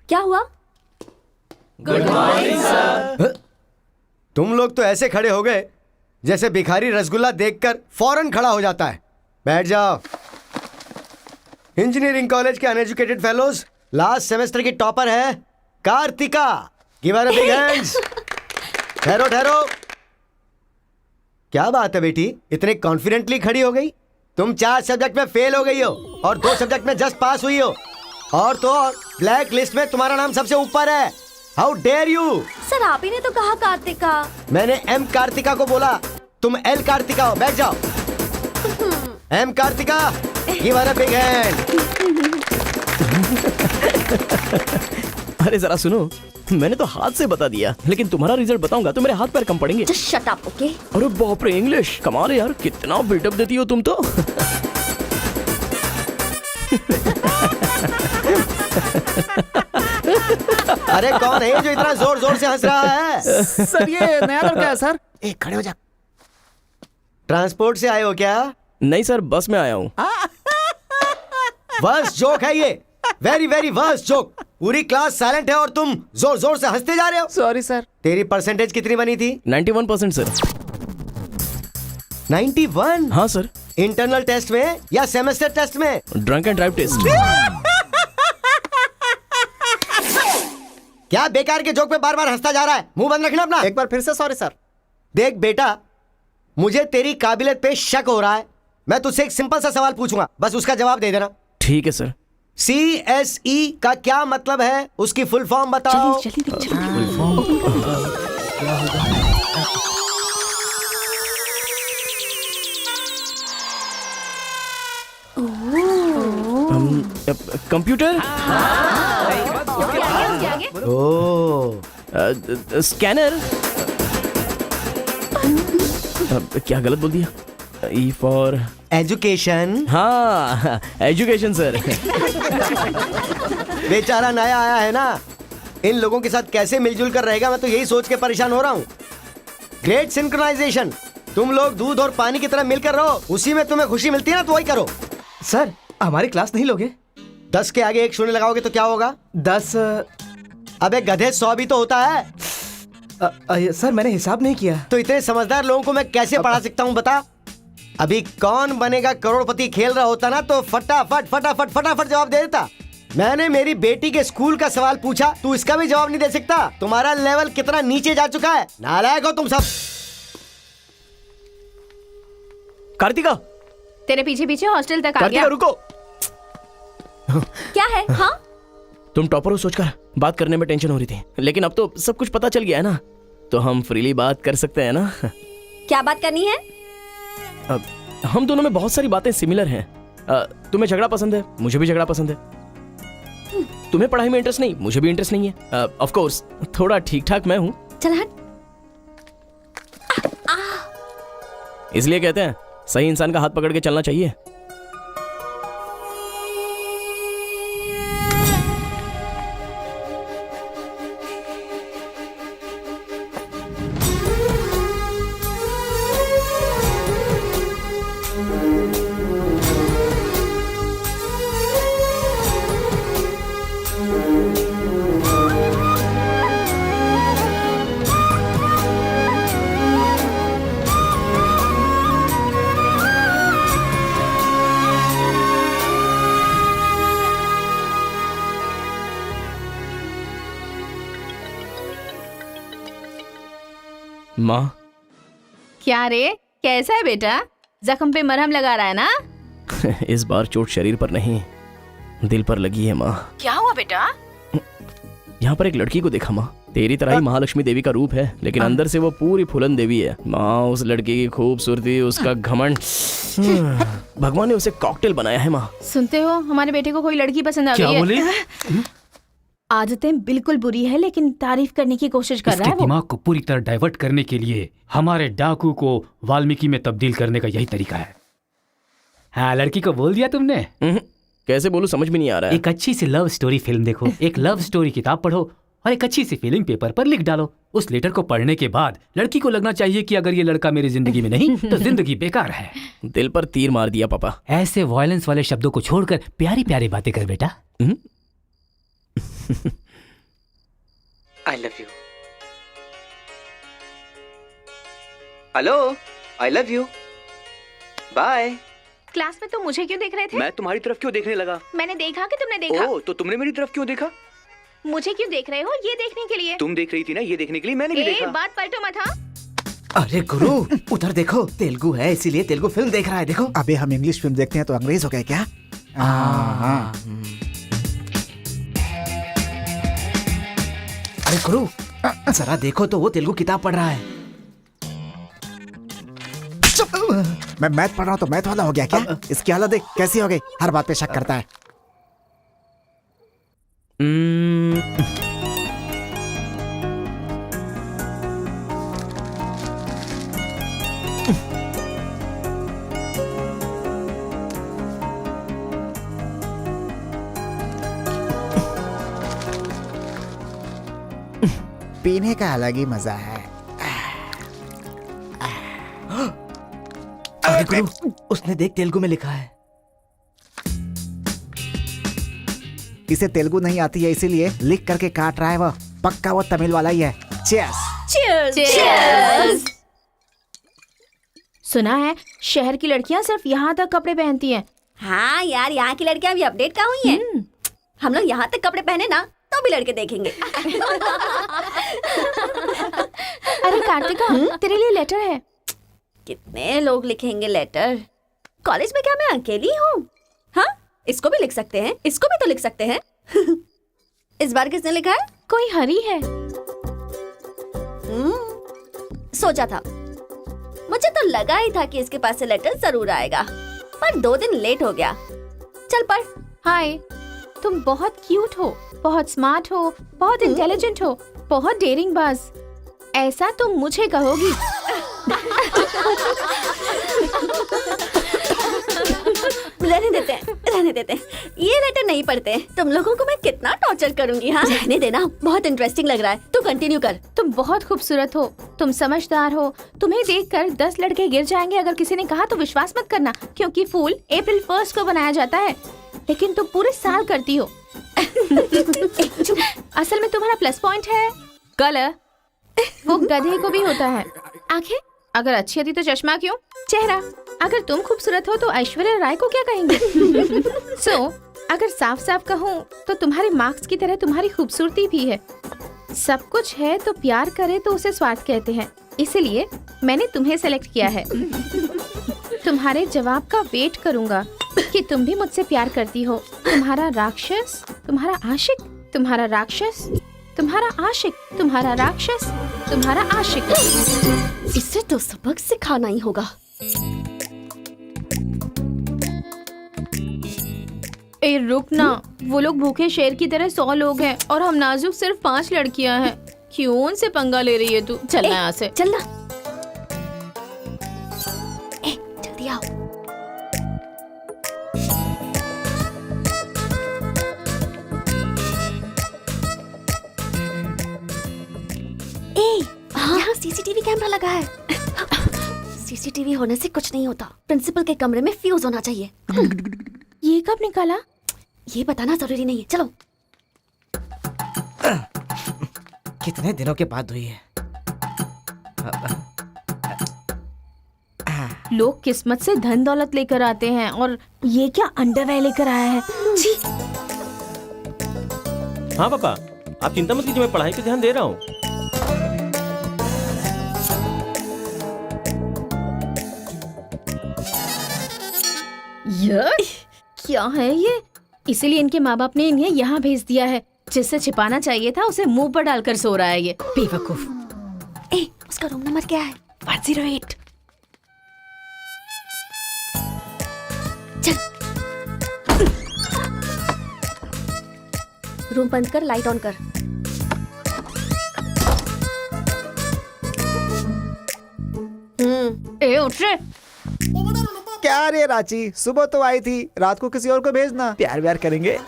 क्या हुआ? Good morning sir. तुम लोग तो ऐसे खड़े हो गए जैसे भिखारी रसगुल्ला देखकर फौरन खड़ा हो जाता है। बैठ जाओ। इंजीनियरिंग कॉलेज के अनएजुकेटेड फेलोज, लास्ट सेमेस्टर की टॉपर है Karthika. Give her a big hands. ठहरो ठहरो। क्या बात है बेटी, इतने कॉन्फिडेंटली खड़ी हो गई? तुम 4 सब्जेक्ट में फेल हो गई हो और 2 सब्जेक्ट में जस्ट पास हुई हो, और तो और ब्लैक लिस्ट में तुम्हारा नाम सबसे ऊपर है। How dare you! सर आप ही ने तो कहा कार्तिका। मैंने एम कार्तिका को बोला, तुम एल कार्तिका हो। बैठ जाओ। Am Karthika, give her a big hand. अरे जरा सुनो, मैंने तो हाथ से बता दिया, लेकिन तुम्हारा रिजल्ट बताऊंगा तो मेरे हाथ पैर कम पड़ेंगे। Just shut up, okay? अरे बाप रे, इंग्लिश कमाल है यार, कितना बिल्डअप देती हो तुम तो। अरे कौन है जो इतना जोर जोर से हंस रहा है? सर ये नया लड़का है सर। एक खड़े हो जा। ट्रांसपोर्ट से आए हो क्या? नहीं सर, बस में आया हूँ। वर्स्ट जोक है ये, वेरी वेरी वर्स्ट जोक। पूरी क्लास साइलेंट है और तुम जोर जोर से हंसते जा रहे हो। Sorry sir. तेरी परसेंटेज कितनी बनी थी? 91% सर। 91? हाँ सर। इंटरनल टेस्ट में या सेमेस्टर टेस्ट में? Drunk and drive test. क्या बेकार के जोक में बार बार हंसता जा रहा है? मुंह बंद रखना अपना। एक बार फिर से सॉरी सर। देख बेटा, मुझे तेरी काबिलियत पे शक हो रहा है। मैं तुझसे एक सिंपल सा सवाल पूछूंगा, बस उसका जवाब दे देना। ठीक है सर। CSE का क्या मतलब है? उसकी फुल फॉर्म बताओ। Computer, scanner. क्या गलत बोल दिया? E for education. हाँ, एजुकेशन सर। बेचारा नया आया है ना, इन लोगों के साथ कैसे मिलजुल कर रहेगा, मैं तो यही सोच के परेशान हो रहा हूँ। Great synchronization. तुम लोग दूध और पानी की तरह मिलकर रहो, उसी में तुम्हें खुशी मिलती है ना, तो वही करो। सर, हमारी क्लास नहीं लोगे? 10 के आगे 1 शून्य लगाओगे तो क्या होगा? 10। अबे गधे, 100 भी तो होता है। सर मैंने हिसाब नहीं किया। तो इतने समझदार लोगों को मैं कैसे पढ़ा सकता हूँ बता? अभी कौन बनेगा करोड़पति खेल रहा होता ना, तो फटाफट फटाफट फटाफट जवाब दे देता। मैंने मेरी बेटी के स्कूल का सवाल पूछा, तू इसका भी जवाब नहीं दे सकता? तुम्हारा लेवल कितना नीचे जा चुका है। नालायक हो तुम सब। कार्तिका, तेरे पीछे पीछे हॉस्टल तक आ कार्तिका गया। रुको। क्या है? हाँ, तुम टॉपर हो सोचकर बात करने में टेंशन हो रही थी, लेकिन अब तो सब कुछ पता चल गया है ना, तो हम फ्रीली बात कर सकते हैं ना। क्या बात करनी है? अब हम दोनों में बहुत सारी बातें सिमिलर हैं। तुम्हें झगड़ा पसंद है, मुझे भी झगड़ा पसंद है। तुम्हें पढ़ाई में इंटरेस्ट नहीं, मुझे भी इंटरेस्ट नहीं है। ऑफ कोर्स थोड़ा ठीक ठाक मैं हूँ। चल हट। इसलिए कहते हैं सही इंसान का हाथ पकड़ के चलना चाहिए। माँ क्या रे, कैसा है बेटा? जख्म पे मरहम लगा रहा है ना? इस बार चोट शरीर पर नहीं दिल पर लगी है माँ। क्या हुआ बेटा? यहाँ पर एक लड़की को देखा माँ, तेरी तरह ही महालक्ष्मी देवी का रूप है, लेकिन अंदर से वो पूरी फूलन देवी है माँ। उस लड़की की खूबसूरती, उसका घमंड, भगवान ने उसे कॉकटेल बनाया है माँ। सुनते हो, हमारे बेटे को कोई लड़की पसंद आ गई है। क्या बोले? आदतें बिल्कुल बुरी है, लेकिन तारीफ करने की कोशिश कर रहा इसके है वो। दिमाग को पूरी तरह डाइवर्ट करने के लिए हमारे डाकू को वाल्मीकि में तब्दील करने का यही तरीका है। हाँ, लड़की को बोल दिया तुमने? कैसे बोलूं, समझ में नहीं आ रहा है। एक अच्छी सी लव स्टोरी फिल्म देखो, एक लव स्टोरी किताब पढ़ो और एक अच्छी सी फीलिंग पेपर पर लिख डालो। उस लेटर को पढ़ने के बाद लड़की को लगना चाहिए कि अगर ये लड़का मेरी जिंदगी में नहीं तो जिंदगी बेकार है। दिल पर तीर मार दिया पापा। ऐसे वायलेंस वाले शब्दों को छोड़कर प्यारी प्यारी बातें कर बेटा। I love you. Hello, I love you, bye. Class में तुम मुझे क्यों देख रहे थे? मैं तुम्हारी तरफ क्यों देखने लगा? मैंने देखा कि तुमने देखा। ओह, तो तुमने मेरी तरफ क्यों देखा? मुझे क्यों देख रहे हो? ये देखने के लिए। तुम देख रही थी ना, ये देखने के लिए मैंने भी देखा। बात पलटो मत। हाँ, अरे गुरु, उधर देखो, तेलुगु है इसीलिए तेलुगु फिल्म देख रहा है। देखो। अबे हम इंग्लिश फिल्म देखते हैं तो अंग्रेज हो गए क्या? अरे गुरु, जरा देखो तो वो तेलुगु किताब पढ़ रहा है। मैं मैथ पढ़ रहा हूँ तो मैथ वाला हो गया क्या? इसकी हालत देख कैसी हो गई, हर बात पे शक करता है। पीने का अलग ही मजा है। अरे गुरु, उसने देख तेलुगु में लिखा है। इसे तेलुगु नहीं आती है इसीलिए लिख करके काट रहा है वो। पक्का वो तमिल वाला ही है। चीयर्स। Cheers! सुना है शहर की लड़कियां सिर्फ यहाँ तक कपड़े पहनती हैं। हाँ यार, यहाँ की लड़कियां भी अपडेट कहाँ हुई हैं? हम लोग यहाँ तक कपड़े पहने ना तो भी लड़के देखेंगे। अरे कार्तिका, तेरे लिए लेटर है। कितने लोग लिखेंगे लेटर? कॉलेज में क्या मैं अकेली हूँ? हाँ, इसको भी लिख सकते हैं, इसको भी तो लिख सकते हैं। इस बार किसने लिखा है? कोई हरी है। सोचा था, मुझे तो लगा ही था कि इसके पास से लेटर जरूर आएगा, पर 2 दिन लेट हो गया। चल पढ़। हाय, तुम बहुत क्यूट हो, बहुत स्मार्ट हो, बहुत इंटेलिजेंट हो, बहुत डेयरिंग बाज। ऐसा तुम मुझे कहोगी? रहने देते हैं। ये लेटर नहीं पढ़ते। तुम लोगों को मैं कितना टॉर्चर करूंगी। हाँ, रहने देना, बहुत इंटरेस्टिंग लग रहा है। तू कंटिन्यू कर। तुम बहुत खूबसूरत हो, तुम समझदार हो। तुम्हें देखकर 10 लड़के गिर जाएंगे। अगर किसी ने कहा तो विश्वास मत करना, क्योंकि फूल अप्रैल 1 को बनाया जाता है, लेकिन तुम पूरे साल करती हो। असल में तुम्हारा प्लस पॉइंट है कलर। वो गधे को भी होता है। आंखें अगर अच्छी थी तो चश्मा क्यों? चेहरा अगर तुम खूबसूरत हो तो ऐश्वर्या राय को क्या कहेंगे? अगर साफ साफ कहूँ तो तुम्हारे मार्क्स की तरह तुम्हारी खूबसूरती भी है। सब कुछ है तो प्यार करे तो उसे स्वार्थ कहते हैं, इसलिए मैंने तुम्हें सेलेक्ट किया है। तुम्हारे जवाब का वेट करूंगा कि तुम भी मुझसे प्यार करती हो। तुम्हारा राक्षस, तुम्हारा आशिक, तुम्हारा राक्षस, तुम्हारा आशिक, तुम्हारा राक्षस, तुम्हारा आशिक। इससे तो सबक सिखाना ही होगा। ए रुक ना, वो लोग भूखे शेर की तरह 100 लोग हैं और हम नाजुक सिर्फ 5 लड़कियां हैं। क्यों उनसे पंगा ले रही है तू? चलना यहाँ से। चलना। जल्दी आओ। यहाँ सीसीटीवी कैमरा लगा है। सीसीटीवी होने से कुछ नहीं होता। प्रिंसिपल के कमरे में फ्यूज होना चाहिए। ये कब निकाला? ये बताना जरूरी नहीं है। चलो। कितने दिनों के बाद हुई है। लोग किस्मत से धन दौलत लेकर आते हैं और ये क्या अंडरवेयर लेकर आया है। छी। हाँ पापा, आप चिंता मत कीजिए, मैं पढ़ाई पे ध्यान दे रहा हूँ। क्या है ये? इसीलिए इनके माँ बाप ने इन्हें यहाँ भेज दिया है। जिससे छिपाना चाहिए था उसे मुंह पर डालकर सो रहा है ये बेवकूफ। उसका रूम नंबर क्या है? 108। रूम बंद कर, लाइट ऑन कर। उठ रे। क्या रे रांची, सुबह तो आई थी, रात को किसी और को भेजना, प्यार व्यार करेंगे।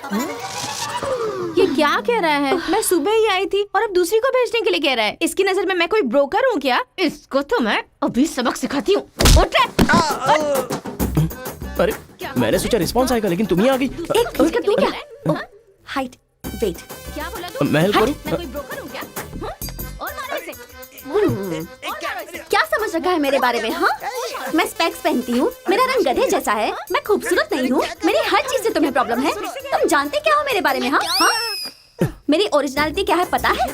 ये क्या कह रहा है? मैं सुबह ही आई थी और अब दूसरी को भेजने के लिए कह रहा है। इसकी नजर में मैं कोई ब्रोकर हूँ क्या? इसको तो मैं अभी सबक सिखाती हूँ। उठ रे। अरे मैंने सोचा रिस्पॉन्स आएगा लेकिन तुम ही आ गई। इसका तू क्या? Height, weight. क्या बोला तू? मैं हेल्प करूं? मैं कोई ब्रोकर हूँ क्या? और मारो इसे। क्या समझ रखा है मेरे बारे में? हाँ, मैं स्पेक्स पहनती हूँ, मेरा रंग गधे जैसा है, मैं खूबसूरत नहीं हूँ, मेरी हर चीज से तुम्हें प्रॉब्लम है। तुम जानते क्या हो मेरे बारे में? हाँ हाँ, मेरी ओरिजिनलिटी क्या है पता है?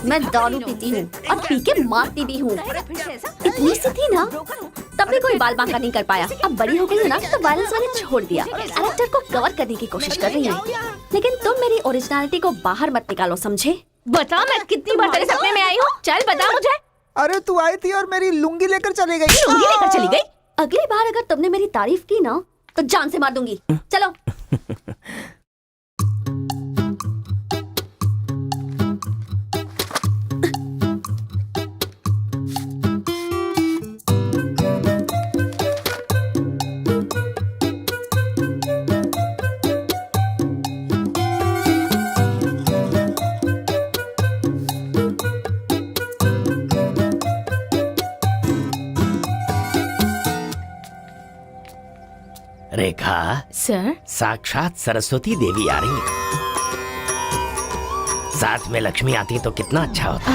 मैं दारू पीती हूँ और पी के मारती भी हूँ। इतनी सी थी ना, तब भी कोई बाल बांका नहीं कर पाया। अब बड़ी हो गई हूँ ना, तो वायलेंस मैंने छोड़ दिया। कैरेक्टर को कवर करने की कोशिश कर रही हूँ, लेकिन तुम मेरी ओरिजिनलिटी को बाहर मत निकालो, समझे? बता मैं कितनी बार तेरे सपने में आई हूँ? चल बता मुझे। अरे तू आई थी और मेरी लुंगी लेकर चली गई। लुंगी लेकर चली गई? अगली बार अगर तुमने मेरी तारीफ की ना, तो जान से मार दूंगी। चलो। रेखा सर, साक्षात सरस्वती देवी आ रही है। साथ में लक्ष्मी आती तो कितना अच्छा होता।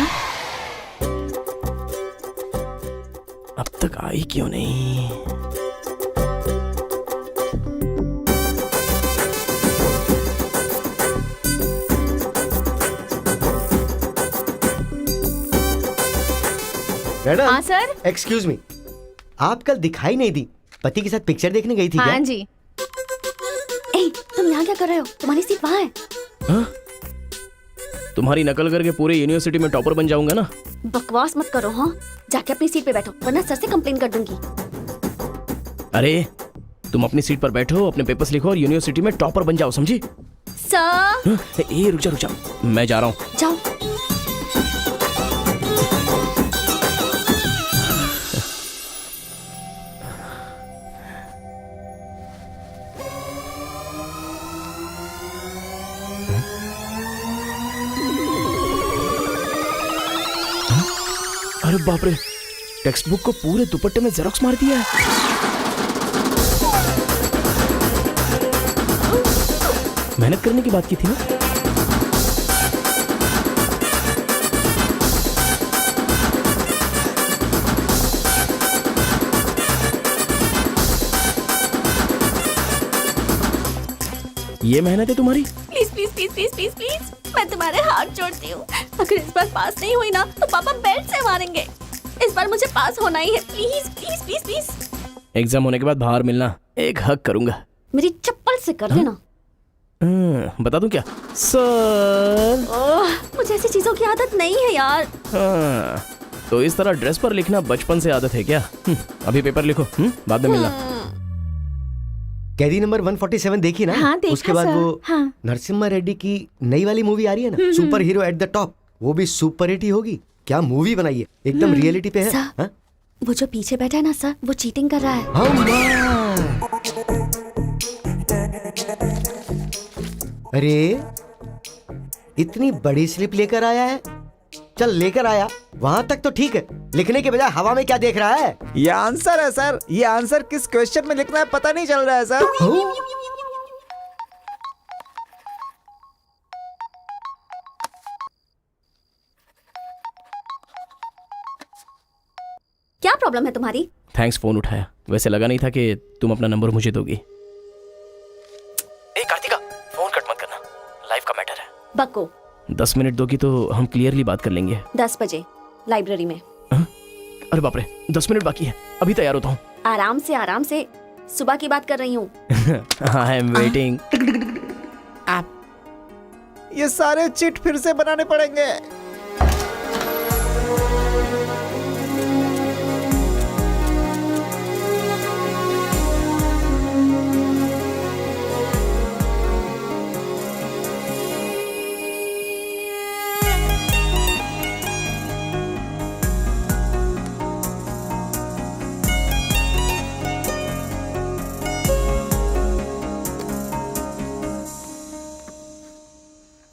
अब तक आई क्यों नहीं? मैडम। हाँ सर। एक्सक्यूज मी, आप कल दिखाई नहीं दी, पति के साथ पिक्चर देखने गई थी क्या? हाँ जी। तुम यहाँ क्या कर रहे हो? तुम्हारी सीट वहाँ है। हाँ? तुम्हारी नकल करके पूरे यूनिवर्सिटी में टॉपर बन जाऊंगा ना। बकवास मत करो। हाँ, जाके अपनी सीट पे बैठो, वरना सर से कंप्लेन कर दूंगी। अरे तुम अपनी सीट पर बैठो, अपने पेपर्स लिखो और यूनिवर्सिटी में टॉपर बन जाओ, समझी? सर। ए रुक जा, मैं जा रहा हूँ। जाओ। अरे बाप रे, टेक्स्ट बुक को पूरे दुपट्टे में जेरोक्स मार दिया है। मेहनत करने की बात की थी ना। ये मेहनत है तुम्हारी? Please please please please please please, मैं तुम्हारे हाथ जोड़ती हूँ। अगर इस बार पास नहीं हुई ना, तो पापा बेल्ट से मारेंगे। इस बार मुझे पास होना ही है। Please please please please. Exam होने के बाद बाहर मिलना, एक हक करूंगा। मेरी चप्पल से कर देना। बता दूं क्या? सर। मुझे ऐसी चीजों की आदत नहीं है यार। हाँ, तो इस तरह ड्रेस पर लिखना बचपन से आदत है क्या? अभी पेपर लिखो, बाद में मिलना। कैदी नंबर 147 देखी ना? हाँ, देखा उसके बाद सर। वो हाँ। नरसिम्हा रेड्डी की नई वाली मूवी आ रही है ना, super hero at the top, वो भी सुपर हिट ही होगी। क्या मूवी बनाई है, एकदम रियलिटी पे है। सर, हाँ? वो जो पीछे बैठा है ना सर, वो चीटिंग कर रहा है। अरे इतनी बड़ी स्लिप लेकर आया है। चल लेकर आया, वहां तक तो ठीक है, लिखने के बजाय हवा में क्या देख रहा है? ये आंसर है सर। ये आंसर किस क्वेश्चन में लिखना है पता नहीं चल रहा है सर। क्या प्रॉब्लम है तुम्हारी? थैंक्स फोन उठाया, वैसे लगा नहीं था कि तुम अपना नंबर मुझे दोगी। ए कार्तिका, फोन कट मत करना, लाइफ का मैटर है। बक्को। 10 मिनट दोगी तो हम क्लियरली बात कर लेंगे। 10 बजे लाइब्रेरी में। अरे बाप रे, 10 मिनट बाकी है, अभी तैयार होता हूँ। आराम से सुबह की बात कर रही हूँ। I am waiting. ये सारे चिट फिर से बनाने पड़ेंगे।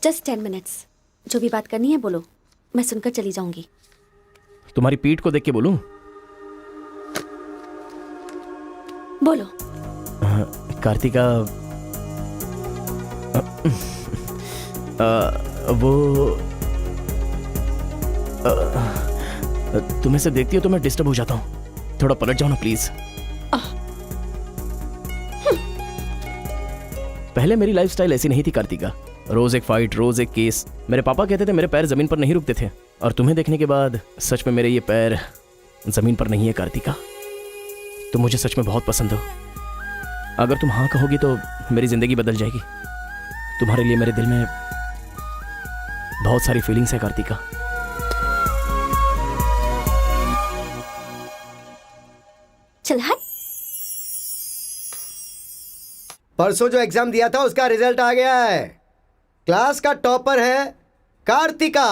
Just 10 minutes. जो भी बात करनी है बोलो, मैं सुनकर चली जाऊंगी। तुम्हारी पीठ को देख के बोलूं? बोलो। कार्तिका, वो तुम्हें से देखती हो तो मैं डिस्टर्ब हो जाता हूँ। थोड़ा पलट जाओ ना प्लीज। पहले मेरी लाइफस्टाइल ऐसी नहीं थी कार्तिका। रोज एक फाइट, रोज एक केस। मेरे पापा कहते थे मेरे पैर जमीन पर नहीं रुकते थे, और तुम्हें देखने के बाद सच में मेरे ये पैर जमीन पर नहीं है कार्तिका। तुम मुझे सच में बहुत पसंद हो। अगर तुम हाँ कहोगी तो मेरी जिंदगी बदल जाएगी। तुम्हारे लिए मेरे दिल में बहुत सारी फीलिंग्स है कार्तिका। चल हट। परसों जो एग्जाम दिया था उसका रिजल्ट आ गया है। क्लास का टॉपर है कार्तिका।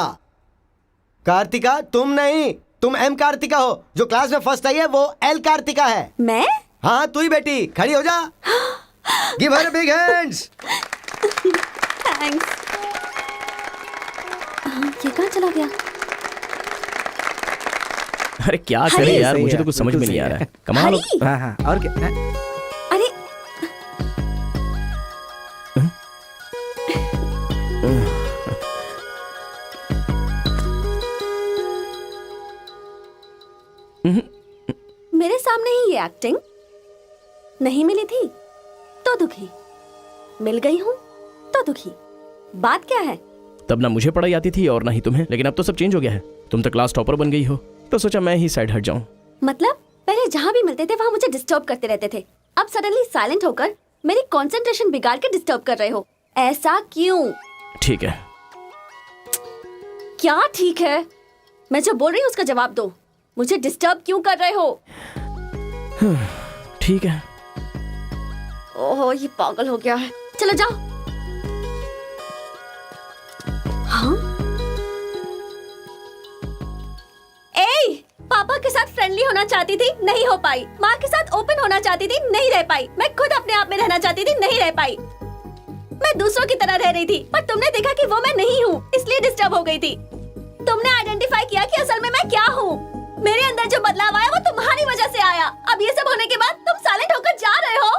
कार्तिका तुम नहीं, तुम एम कार्तिका हो। जो क्लास में फर्स्ट आई है वो एल कार्तिका है। मैं? हाँ तू ही बेटी, खड़ी हो जा। Give her big hands. Thanks. ये कहाँ चला गया? अरे क्या करे यार, मुझे तो कुछ समझ में नहीं आ रहा है। कमाल। हाँ हाँ, और क्या? अरे मेरे सामने ही ये एक्टिंग नहीं मिली थी तो दुखी, मिल गई हूँ तो दुखी। बात क्या है? तब ना मुझे पढ़ाई आती थी और ना ही तुम्हें, लेकिन अब तो सब चेंज हो गया है। तुम तो क्लास टॉपर बन गई हो, तो सोचा मैं ही साइड हट जाऊं। मतलब पहले जहाँ भी मिलते थे वहाँ मुझे डिस्टर्ब करते रहते थे, अब सडनली साइलेंट होकर मेरी कंसंट्रेशन बिगाड़ के डिस्टर्ब कर रहे हो। ऐसा क्यों? ठीक है। क्या ठीक है? मैं जो बोल रही हूँ उसका जवाब दो। मुझे डिस्टर्ब क्यों कर रहे हो? ठीक है। ओहो ये पागल हो गया है। चलो जाओ। हाँ? ए, पापा के साथ फ्रेंडली होना चाहती थी, नहीं हो पाई। माँ के साथ ओपन होना चाहती थी, नहीं रह पाई। मैं खुद अपने आप में रहना चाहती थी, नहीं रह पाई। मैं दूसरों की तरह रह रही थी, पर तुमने देखा कि वो मैं नहीं हूँ, इसलिए डिस्टर्ब हो गई थी। तुमने आइडेंटिफाई किया कि असल में मैं क्या हूँ। मेरे अंदर जो बदलाव आया वो तुम्हारी वजह से आया। अब ये सब होने के बाद तुम साइलेंट होकर जा रहे हो।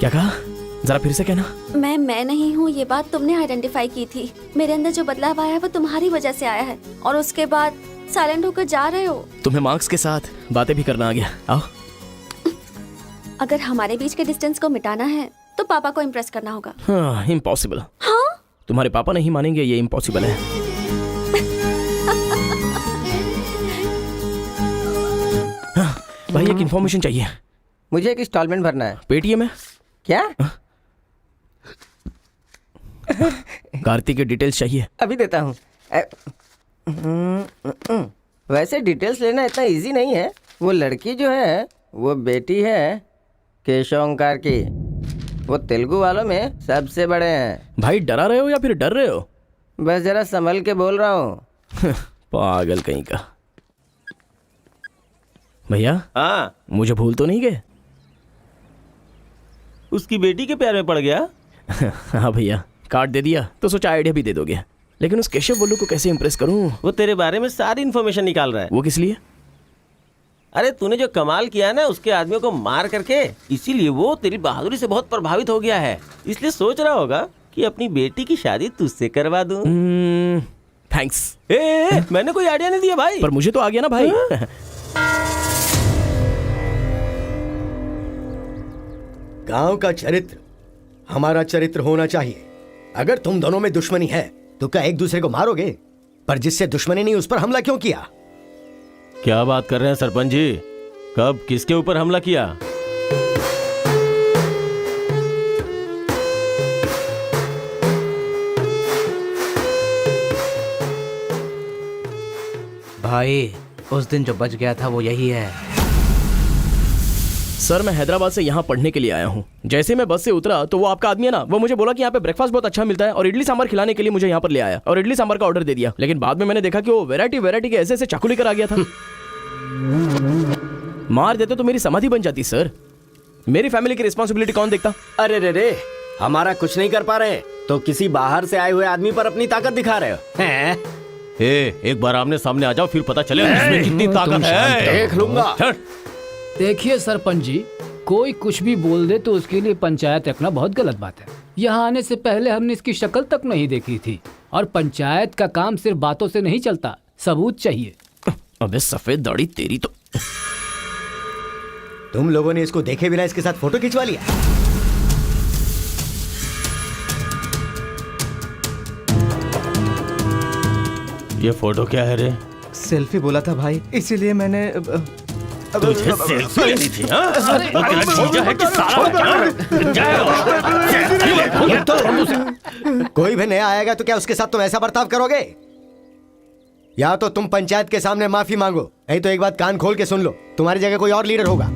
क्या कहा? जरा फिर से कहना। मैं नहीं हूँ, ये बात तुमने आइडेंटिफाई की थी। मेरे अंदर जो बदलाव आया है वो तुम्हारी वजह से आया है, और उसके बाद साइलेंट होकर जा रहे हो। तुम्हें मार्क्स के साथ बातें भी करना आ गया। आओ। अगर हमारे बीच के डिस्टेंस को मिटाना है तो पापा को इम्प्रेस करना होगा। हाँ, इम्पॉसिबल। हाँ? तुम्हारे पापा नहीं मानेंगे, ये इम्पॉसिबल है। हाँ, भाई एक इन्फॉर्मेशन चाहिए। मुझे एक इंस्टॉलमेंट भरना है। पेटीएम है क्या? कार्तिक की डिटेल्स चाहिए। अभी देता हूँ। वैसे डिटेल्स लेना इतना इजी नहीं है। वो लड़की जो है वो बेटी है केशव ओंकार की। वो तेलुगु वालों में सबसे बड़े हैं। भाई डरा रहे हो या फिर डर रहे हो? बस जरा संभल के बोल रहा हूँ। पागल कहीं का। भैया हाँ, मुझे भूल तो नहीं गए? उसकी बेटी के प्यार में पड़ गया। हाँ भैया, कार्ड दे दिया तो सोचा आइडिया भी दे दोगे। लेकिन उस केशव बोलू को कैसे इंप्रेस करूं? वो तेरे बारे में सारी इन्फॉर्मेशन निकाल रहा है। वो किस लिए? अरे तूने जो कमाल किया ना उसके आदमियों को मार करके, इसीलिए वो तेरी बहादुरी से बहुत प्रभावित हो गया है। इसलिए सोच रहा होगा कि अपनी बेटी की शादी तुझसे करवा दूं। थैंक्स। मैंने कोई आइडिया नहीं दिया भाई। पर मुझे तो आ गया ना भाई। गांव का चरित्र हमारा चरित्र होना चाहिए। अगर तुम दोनों में दुश्मनी है तो क्या एक दूसरे को मारोगे? पर जिससे दुश्मनी नहीं उस पर हमला क्यों किया? क्या बात कर रहे हैं सरपंच जी? कब किसके ऊपर हमला किया? भाई उस दिन जो बच गया था वो यही है। सर मैं हैदराबाद से यहाँ पढ़ने के लिए आया हूँ। जैसे मैं बस से उतरा तो वो आपका आदमी है ना, वो मुझे बोला कि यहाँ पे ब्रेकफास्ट बहुत अच्छा मिलता है और इडली सांभर खिलाने के लिए मुझे यहाँ पर ले आया और इडली सांभर का ऑर्डर दे दिया। लेकिन बाद में मैंने देखा कि वो वैरायटी के ऐसे चाकू लेकर आ गया था। मार देते तो मेरी समाधि बन जाती सर। मेरी फैमिली की रिस्पॉन्सिबिलिटी कौन देखता? अरे रे हमारा कुछ नहीं कर पा रहे तो किसी बाहर से आए हुए आदमी पर अपनी ताकत दिखा रहे हो हैं? एक बार आमने सामने आ जाओ फिर पता चले इसमें कितनी ताकत है। देख लूंगा। देखिए सरपंच जी, कोई कुछ भी बोल दे तो उसके लिए पंचायत रखना बहुत गलत बात है। यहाँ आने से पहले हमने इसकी शक्ल तक नहीं देखी थी और पंचायत का काम सिर्फ बातों से नहीं चलता, सबूत चाहिए। अबे सफेद दाढ़ी तेरी तो। तुम लोगों ने इसको देखे बिना इसके साथ फोटो खिंचवा लिया। ये फोटो क्या है रे? सेल्फी बोला था भाई, इसीलिए मैंने तुझे सेल्फी लेनी थी हाँ? वो तेरा जीजा है कि साला कोई भी नया आएगा तो क्या उसके साथ तुम ऐसा बर्ताव करोगे? या तो तुम पंचायत के सामने माफी मांगो, नहीं तो एक बात कान खोल के सुन लो, तुम्हारी जगह कोई और लीडर होगा।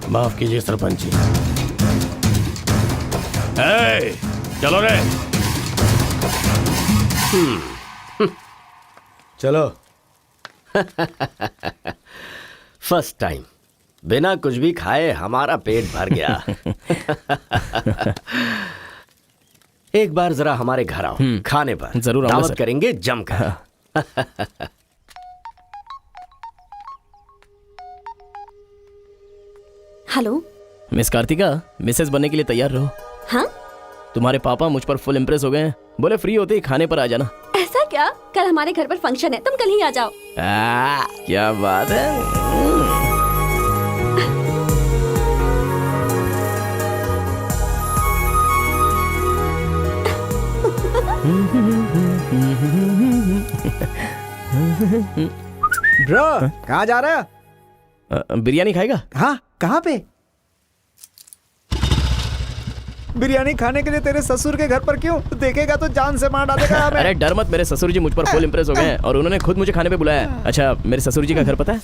माफ कीजिए सरपंच जी। चलो रे। चलो। फर्स्ट टाइम बिना कुछ भी खाए हमारा पेट भर गया। एक बार जरा हमारे घर आओ, खाने पर जरूर आऊंगा दावत सर। करेंगे जमकर। हेलो। मिस कार्तिका, मिसेस बनने के लिए तैयार रहो। हाँ? तुम्हारे पापा मुझ पर फुल इम्प्रेस हो गए हैं, बोले फ्री होते ही खाने पर आ जाना। ऐसा क्या? कल हमारे घर पर फंक्शन है, तुम कल ही आ जाओ। क्या बात है। ब्रो कहाँ जा रहा है? बिरयानी खाएगा? हाँ, कहाँ पे? बिरयानी खाने के लिए तेरे ससुर के घर पर क्यों? देखेगा तो जान से मार डालेगा हमें। अरे डर मत, मेरे ससुर जी मुझ पर फुल इम्प्रेस हो गए हैं और उन्होंने खुद मुझे खाने पे बुलाया है। अच्छा, मेरे ससुर जी का घर पता है?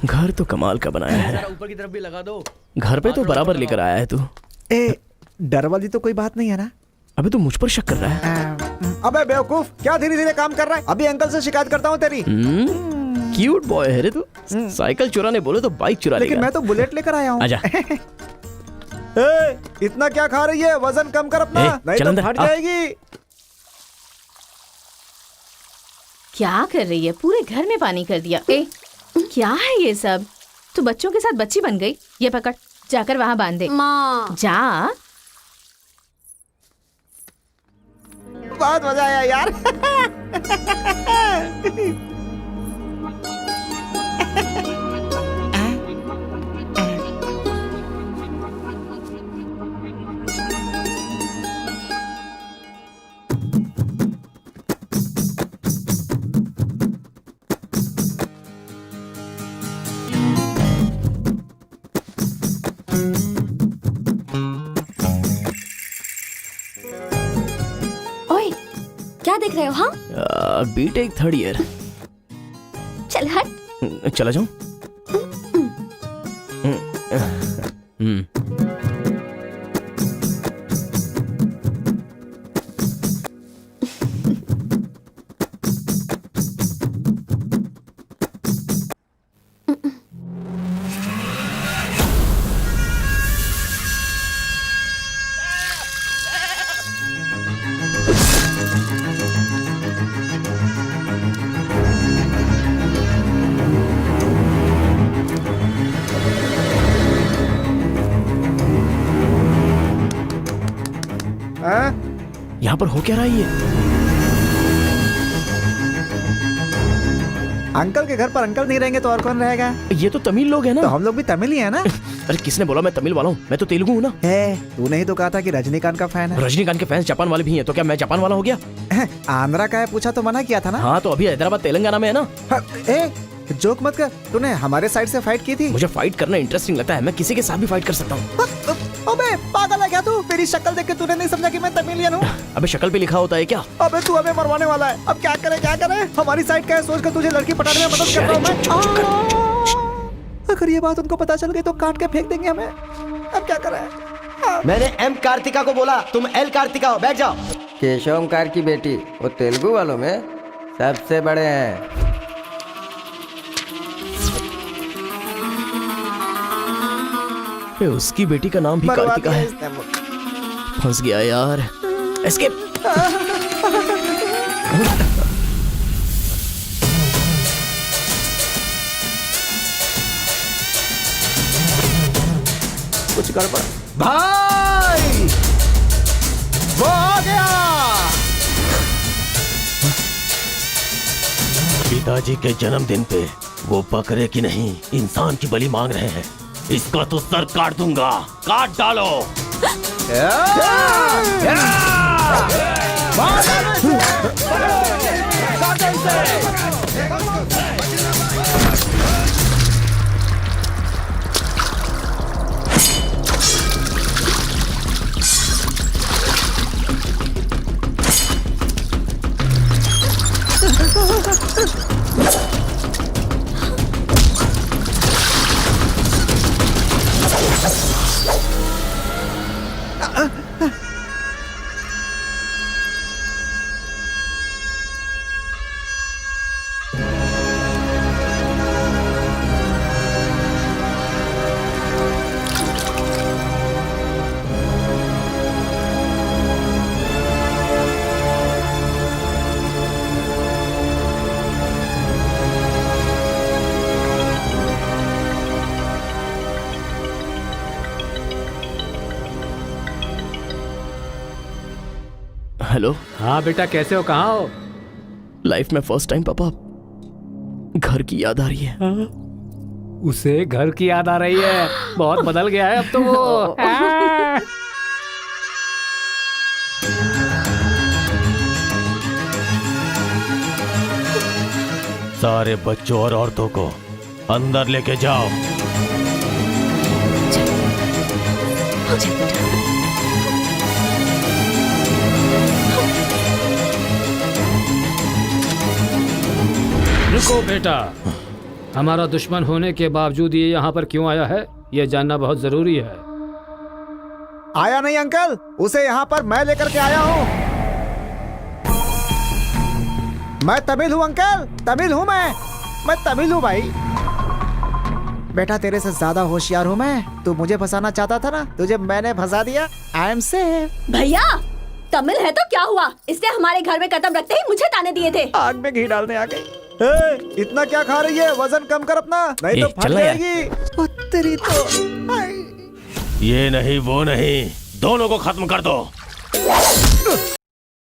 घर तो कमाल का बनाया है। ऊपर की तरफ भी लगा दो। घर पे तो बराबर लेकर आया है तू। ए, डर वाली तो कोई बात नहीं है ना? अबे तू मुझ पर शक कर रहा है? अबे बेवकूफ, क्या धीरे धीरे काम कर रहा है? अभी अंकल से शिकायत करता हूँ तेरी। क्यूट बॉय है रे तू। साइकिल चुराने बोले तो बाइक चुरा लेगा। लेकिन मैं तो बुलेट लेकर आया हूँ। आजा। इतना क्या खा रही है? वजन कम कर अपना, नहीं चल तो अंदर, फट आ। जाएगी। क्या कर रही है? पूरे घर में पानी कर दिया। क्या है ये सब? तू बच्चों के साथ बच्ची बन गई। ये पकड़, जाकर वहाँ बांध दे। माँ। जा। बहुत मजा आया यार। ओए, क्या देख रहे हो? हाँ, बीटेक थर्ड ईयर। चल हट। चला जाऊं? यहाँ पर हो क्या रहा है ये? अंकल के घर पर अंकल नहीं रहेंगे तो और कौन रहेगा? ये तो तमिल लोग हैं ना। तो हम लोग भी तमिल ही है ना। अरे किसने बोला मैं तमिल वाला हूँ? मैं तो तेलुगु हूँ ना। तूने ही तो कहा था कि रजनीकांत का फैन है। रजनीकांत के फैंस जापान वाले भी हैं, तो क्या मैं जापान वाला हो गया? आंध्रा का है पूछा तो मना किया था ना। हाँ तो अभी हैदराबाद तेलंगाना में है ना। जोक मत कर, तूने हमारे साइड से फाइट की थी। मुझे फाइट करना इंटरेस्टिंग लगता है, मैं किसी के साथ भी फाइट कर सकता हूँ। अबे पागल है क्या तू? मेरी शक्ल देख के तूने नहीं समझा कि मैं तमिलियन हूँ? अबे शक्ल पे लिखा होता है क्या? अबे तू हमें मरवाने वाला है। अब क्या करे क्या करे? हमारी साइड का है, सोच कर तुझे लड़की पटाने में मदद कर रहा हूँ मैं। अगर ये बात उनको पता चल गई तो काट के फेंक देंगे हमें। अब क्या करें? मैंने एम कार्तिका को बोला, तुम एल कार्तिका हो, बैठ जाओ। केशव ओंकार की बेटी वो तेलुगु वालों में सबसे बड़े हैं। उसकी बेटी का नाम भी कार्तिका है। फंस गया यार। एस्केप। कुछ गड़बड़। भाई वो आ गया। पिताजी के जन्मदिन पे वो बकरे की नहीं इंसान की बलि मांग रहे हैं। इसका तो सर काट दूंगा। काट डालो। हेलो। हाँ बेटा कैसे हो, कहाँ हो? लाइफ में फर्स्ट टाइम पापा घर की याद आ रही है। उसे घर की याद आ रही है? बहुत बदल गया है अब तो वो। सारे बच्चों और औरतों को अंदर लेके जाओ। रुको बेटा, हमारा दुश्मन होने के बावजूद ये यहाँ पर क्यों आया है ये जानना बहुत जरूरी है। आया नहीं अंकल, उसे यहाँ पर मैं लेकर के आया हूँ। मैं तमिल हूँ अंकल, तमिल हूँ मैं तमिल हूँ भाई। बेटा तेरे से ज्यादा होशियार हूँ मैं। तू मुझे फंसाना चाहता था ना, तुझे मैंने फंसा दिया। I am safe. भैया तमिल है तो क्या हुआ? इसने हमारे घर में कदम रखते ही मुझे ताने दिए थे। आग में घी डालने आ गई। इतना क्या खा रही है? वजन कम कर अपना, नहीं तो फट जाएगी। तेरी तो ये नहीं वो नहीं, दोनों को खत्म कर दो।